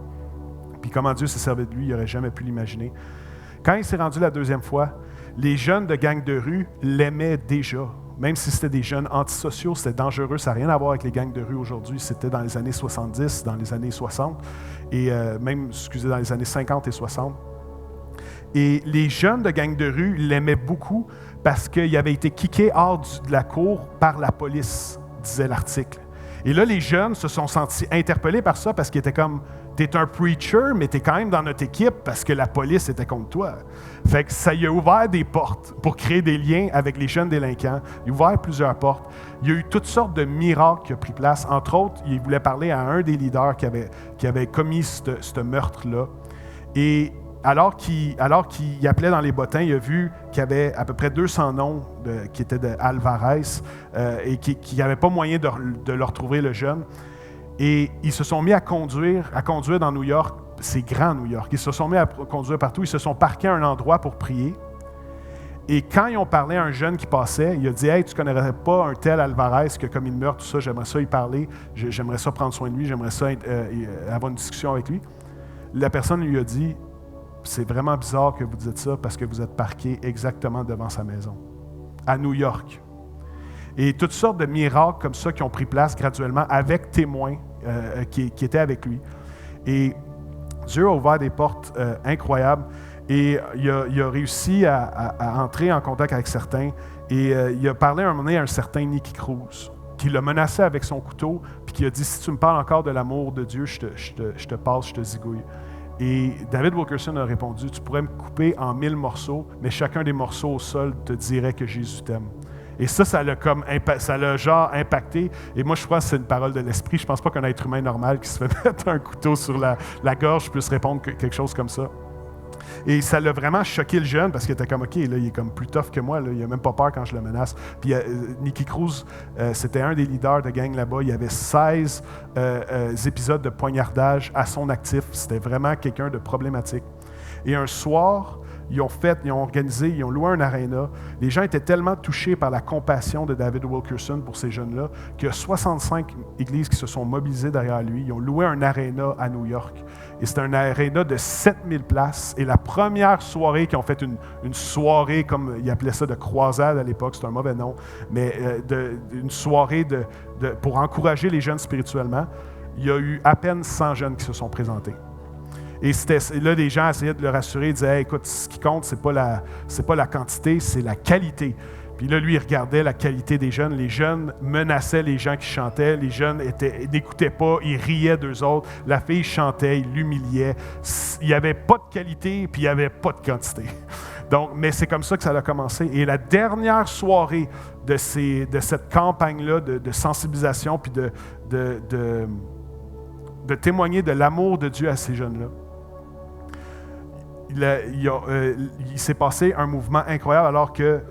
Puis comment Dieu s'est servi de lui, il n'aurait jamais pu l'imaginer. Quand il s'est rendu la deuxième fois, les jeunes de gangs de rue l'aimaient déjà. Même si c'était des jeunes antisociaux, c'était dangereux. Ça n'a rien à voir avec les gangs de rue aujourd'hui. C'était dans les années 70, dans les années 60, et dans les années 50 et 60. Et les jeunes de gangs de rue l'aimaient beaucoup parce qu'il avait été kické hors de la cour par la police, disait l'article. Et là, les jeunes se sont sentis interpellés par ça parce qu'ils étaient comme « T'es un preacher, mais t'es quand même dans notre équipe parce que la police était contre toi. » Fait que ça lui a ouvert des portes pour créer des liens avec les jeunes délinquants. Il a ouvert plusieurs portes. Il y a eu toutes sortes de miracles qui ont pris place. Entre autres, il voulait parler à un des leaders qui avait commis ce meurtre-là. Et alors qu'il appelait dans les bottins, il a vu qu'il y avait à peu près 200 noms qui étaient de Alvarez et qu'il n'y avait pas moyen de leur trouver le jeune. Et ils se sont mis à conduire dans New York. C'est grand, New York. Ils se sont mis à conduire partout. Ils se sont parqués à un endroit pour prier. Et quand ils ont parlé à un jeune qui passait, il a dit « Hey, tu ne connaîrais pas un tel Alvarez que comme il meurt, tout ça, j'aimerais ça y parler, j'aimerais ça prendre soin de lui, j'aimerais ça avoir une discussion avec lui. » La personne lui a dit « C'est vraiment bizarre que vous dites ça parce que vous êtes parqué exactement devant sa maison, à New York. » Et toutes sortes de miracles comme ça qui ont pris place graduellement avec témoins qui étaient avec lui. Et Dieu a ouvert des portes incroyables. Et il a réussi à entrer en contact avec certains. Et il a parlé à un moment donné à un certain Nicky Cruz, qui l'a menacé avec son couteau, puis qui a dit « Si tu me parles encore de l'amour de Dieu, je te passe, je te zigouille. » Et David Wilkerson a répondu « Tu pourrais me couper en 1000 morceaux, mais chacun des morceaux au sol te dirait que Jésus t'aime. » Et ça l'a genre impacté. Et moi, je crois que c'est une parole de l'esprit. Je ne pense pas qu'un être humain normal qui se fait mettre un couteau sur la gorge puisse répondre quelque chose comme ça. Et ça l'a vraiment choqué le jeune parce qu'il était comme, OK, là, il est comme plus tough que moi, là, il n'a même pas peur quand je le menace. Puis Nicky Cruz, c'était un des leaders de gang là-bas. Il y avait 16 épisodes de poignardage à son actif. C'était vraiment quelqu'un de problématique. Et un soir, ils ont organisé, ils ont loué un aréna. Les gens étaient tellement touchés par la compassion de David Wilkerson pour ces jeunes-là qu'il y a 65 églises qui se sont mobilisées derrière lui. Ils ont loué un aréna à New York. Et c'était un aréna de 7000 places. Et la première soirée qu'ils ont fait une soirée, comme ils appelaient ça, de croisade à l'époque, c'est un mauvais nom, mais une soirée pour encourager les jeunes spirituellement, il y a eu à peine 100 jeunes qui se sont présentés. Et là, les gens essayaient de le rassurer, ils disaient hey, « Écoute, ce qui compte, c'est pas la quantité, c'est la qualité. » Puis là, lui, il regardait la qualité des jeunes. Les jeunes menaçaient les gens qui chantaient. Les jeunes n'écoutaient pas, ils riaient d'eux autres. La fille chantait, il l'humiliait. Il n'y avait pas de qualité, puis il n'y avait pas de quantité. Donc, mais c'est comme ça que ça a commencé. Et la dernière soirée de cette campagne-là de sensibilisation, puis de témoigner de l'amour de Dieu à ces jeunes-là, il s'est passé un mouvement incroyable alors que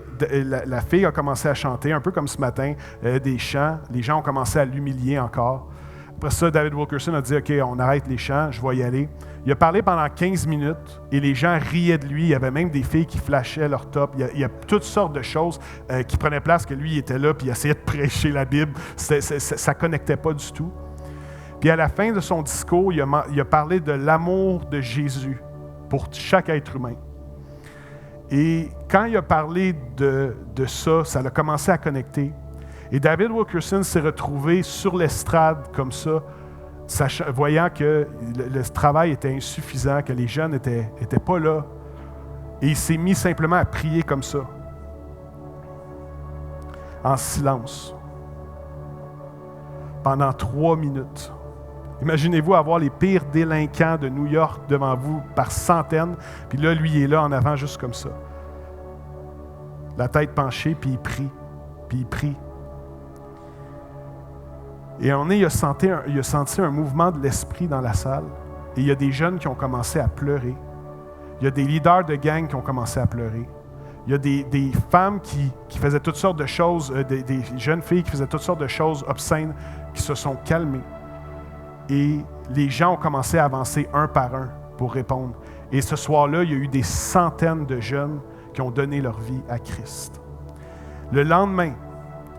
la fille a commencé à chanter, un peu comme ce matin, des chants. Les gens ont commencé à l'humilier encore. Après ça, David Wilkerson a dit « OK, on arrête les chants, je vais y aller. » Il a parlé pendant 15 minutes et les gens riaient de lui. Il y avait même des filles qui flashaient leur top. Il y a toutes sortes de choses qui prenaient place, que lui il était là puis il essayait de prêcher la Bible. Ça ne connectait pas du tout. Puis à la fin de son discours, il a parlé de l'amour de Jésus pour chaque être humain. Et quand il a parlé de ça, ça a commencé à connecter. Et David Wilkerson s'est retrouvé sur l'estrade comme ça, voyant que le travail était insuffisant, que les jeunes n'étaient pas là. Et il s'est mis simplement à prier comme ça, en silence, pendant 3 minutes. Imaginez-vous avoir les pires délinquants de New York devant vous par centaines, puis là, lui, il est là en avant juste comme ça. La tête penchée, puis il prie, puis il prie. Et à un moment donné, il a senti un mouvement de l'esprit dans la salle, et il y a des jeunes qui ont commencé à pleurer. Il y a des leaders de gang qui ont commencé à pleurer. Il y a des femmes qui faisaient toutes sortes de choses, des jeunes filles qui faisaient toutes sortes de choses obscènes, qui se sont calmées. Et les gens ont commencé à avancer un par un pour répondre. Et ce soir-là, il y a eu des centaines de jeunes qui ont donné leur vie à Christ. Le lendemain,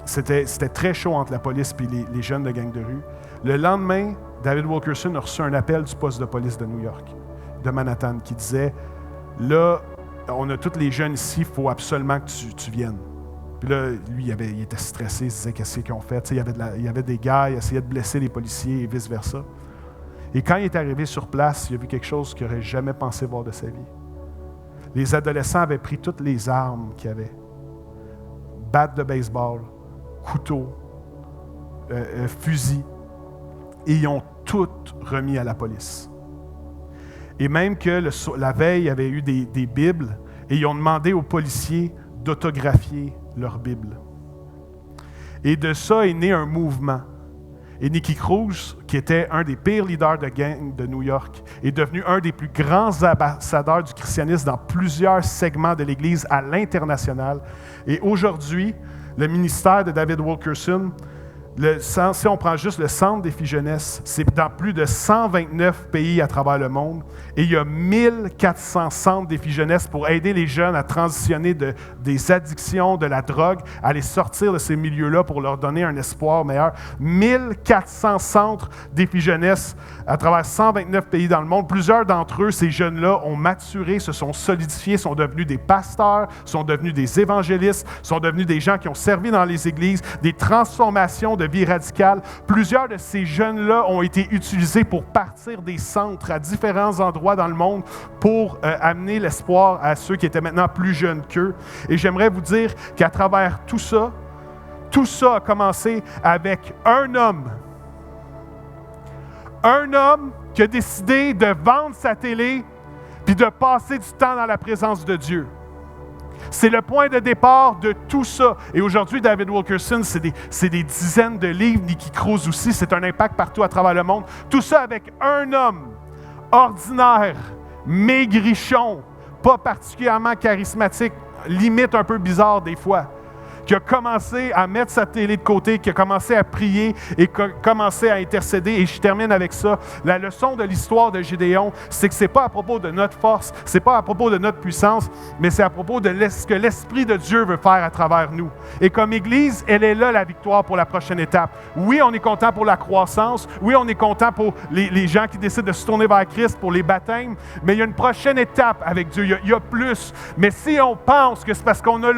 c'était très chaud entre la police et les jeunes de gang de rue. Le lendemain, David Wilkerson a reçu un appel du poste de police de New York, de Manhattan, qui disait « Là, on a tous les jeunes ici, il faut absolument que tu viennes. » Puis là, lui, il était stressé, il se disait qu'est-ce qu'ils ont fait. Il y avait des gars, il essayait de blesser les policiers et vice-versa. Et quand il est arrivé sur place, il a vu quelque chose qu'il n'aurait jamais pensé voir de sa vie. Les adolescents avaient pris toutes les armes qu'il y avait. Batte de baseball, couteau, fusil. Et ils ont toutes remis à la police. Et même que la veille, il y avait eu des Bibles et ils ont demandé aux policiers d'autographier leur Bible. Et de ça est né un mouvement. Et Nicky Cruz, qui était un des pires leaders de gang de New York, est devenu un des plus grands ambassadeurs du christianisme dans plusieurs segments de l'Église à l'international. Et aujourd'hui, le ministère de David Wilkerson Si on prend juste le centre Défi Jeunesse, c'est dans plus de 129 pays à travers le monde. Et il y a 1400 centres Défi Jeunesse pour aider les jeunes à transitionner des addictions, de la drogue, à les sortir de ces milieux-là pour leur donner un espoir meilleur. 1400 centres Défi Jeunesse à travers 129 pays dans le monde. Plusieurs d'entre eux, ces jeunes-là, ont maturé, se sont solidifiés, sont devenus des pasteurs, sont devenus des évangélistes, sont devenus des gens qui ont servi dans les églises, des transformations de vie radicale. Plusieurs de ces jeunes-là ont été utilisés pour partir des centres à différents endroits dans le monde pour amener l'espoir à ceux qui étaient maintenant plus jeunes qu'eux. Et j'aimerais vous dire qu'à travers tout ça a commencé avec un homme qui a décidé de vendre sa télé puis de passer du temps dans la présence de Dieu. C'est le point de départ de tout ça. Et aujourd'hui, David Wilkerson, c'est des dizaines de livres. Nicky Cruz aussi, c'est un impact partout à travers le monde. Tout ça avec un homme ordinaire, maigrichon, pas particulièrement charismatique, limite un peu bizarre des fois, qui a commencé à mettre sa télé de côté, qui a commencé à prier et qui a commencé à intercéder. Et je termine avec ça. La leçon de l'histoire de Gédéon, c'est que ce n'est pas à propos de notre force, ce n'est pas à propos de notre puissance, mais c'est à propos de ce que l'Esprit de Dieu veut faire à travers nous. Et comme Église, elle est là, la victoire pour la prochaine étape. Oui, on est content pour la croissance. Oui, on est content pour les gens qui décident de se tourner vers Christ, pour les baptêmes. Mais il y a une prochaine étape avec Dieu. Il y a plus. Mais si on pense que c'est parce qu'on a un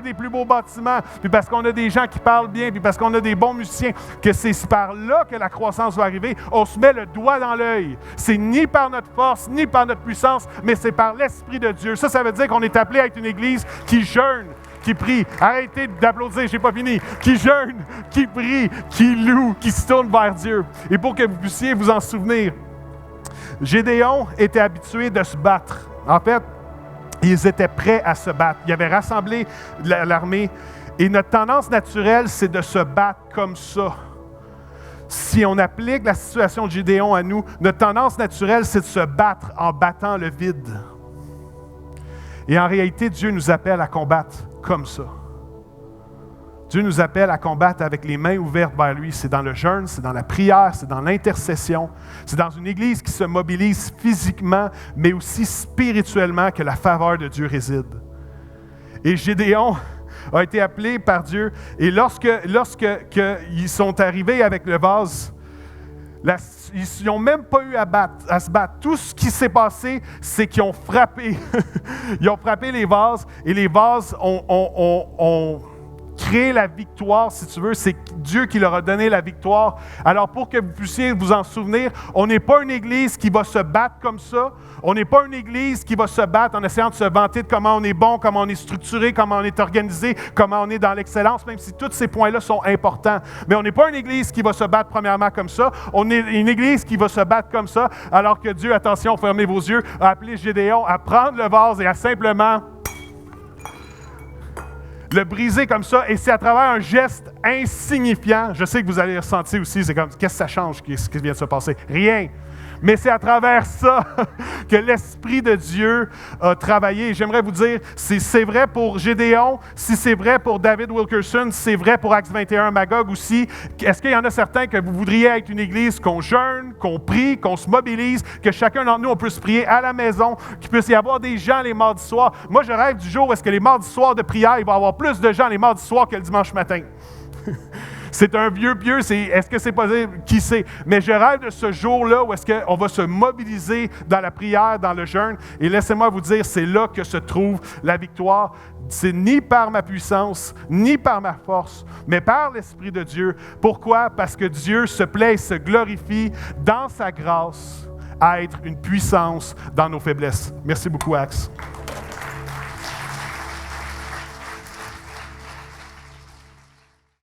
des plus beaux bâtiments, puis parce qu'on a des gens qui parlent bien, puis parce qu'on a des bons musiciens, que c'est par là que la croissance va arriver, on se met le doigt dans l'œil. C'est ni par notre force, ni par notre puissance, mais c'est par l'Esprit de Dieu. Ça veut dire qu'on est appelé à être une Église qui jeûne, qui prie. Arrêtez d'applaudir, j'ai pas fini. Qui jeûne, qui prie, qui loue, qui se tourne vers Dieu. Et pour que vous puissiez vous en souvenir, Gédéon était habitué de se battre. En fait, ils étaient prêts à se battre. Ils avaient rassemblé l'armée. Et notre tendance naturelle, c'est de se battre comme ça. Si on applique la situation de Gédéon à nous, notre tendance naturelle, c'est de se battre en battant le vide. Et en réalité, Dieu nous appelle à combattre comme ça. Dieu nous appelle à combattre avec les mains ouvertes vers lui. C'est dans le jeûne, c'est dans la prière, c'est dans l'intercession. C'est dans une Église qui se mobilise physiquement, mais aussi spirituellement que la faveur de Dieu réside. Et Gédéon a été appelé par Dieu. Et lorsque ils sont arrivés avec le vase, ils n'ont même pas eu à se battre. Tout ce qui s'est passé, c'est qu'ils ont frappé. Ils ont frappé les vases, et les vases ont créé la victoire, si tu veux. C'est Dieu qui leur a donné la victoire. Alors, pour que vous puissiez vous en souvenir, on n'est pas une Église qui va se battre comme ça. On n'est pas une Église qui va se battre en essayant de se vanter de comment on est bon, comment on est structuré, comment on est organisé, comment on est dans l'excellence, même si tous ces points-là sont importants. Mais on n'est pas une Église qui va se battre premièrement comme ça. On est une Église qui va se battre comme ça, alors que Dieu, attention, fermez vos yeux, a appelé Gédéon à prendre le vase et à simplement le briser comme ça, et c'est à travers un geste insignifiant. Je sais que vous allez le ressentir aussi, c'est comme, qu'est-ce que ça change, ce qui vient de se passer? Rien. Mais c'est à travers ça que l'Esprit de Dieu a travaillé. Et j'aimerais vous dire, si c'est vrai pour Gédéon, si c'est vrai pour David Wilkerson, si c'est vrai pour Acts 21 Magog aussi, est-ce qu'il y en a certains que vous voudriez être une Église qu'on jeûne, qu'on prie, qu'on se mobilise, que chacun d'entre nous, on puisse prier à la maison, qu'il puisse y avoir des gens les mardis soirs? Moi, je rêve du jour où est-ce que les mardis soirs de prière, il va y avoir plus de gens les mardis soirs que le dimanche matin. C'est un vieux pieux, est-ce que c'est possible? Qui sait? Mais je rêve de ce jour-là où est-ce qu'on va se mobiliser dans la prière, dans le jeûne. Et laissez-moi vous dire, c'est là que se trouve la victoire. C'est ni par ma puissance, ni par ma force, mais par l'Esprit de Dieu. Pourquoi? Parce que Dieu se plaît et se glorifie dans sa grâce à être une puissance dans nos faiblesses. Merci beaucoup, Axe.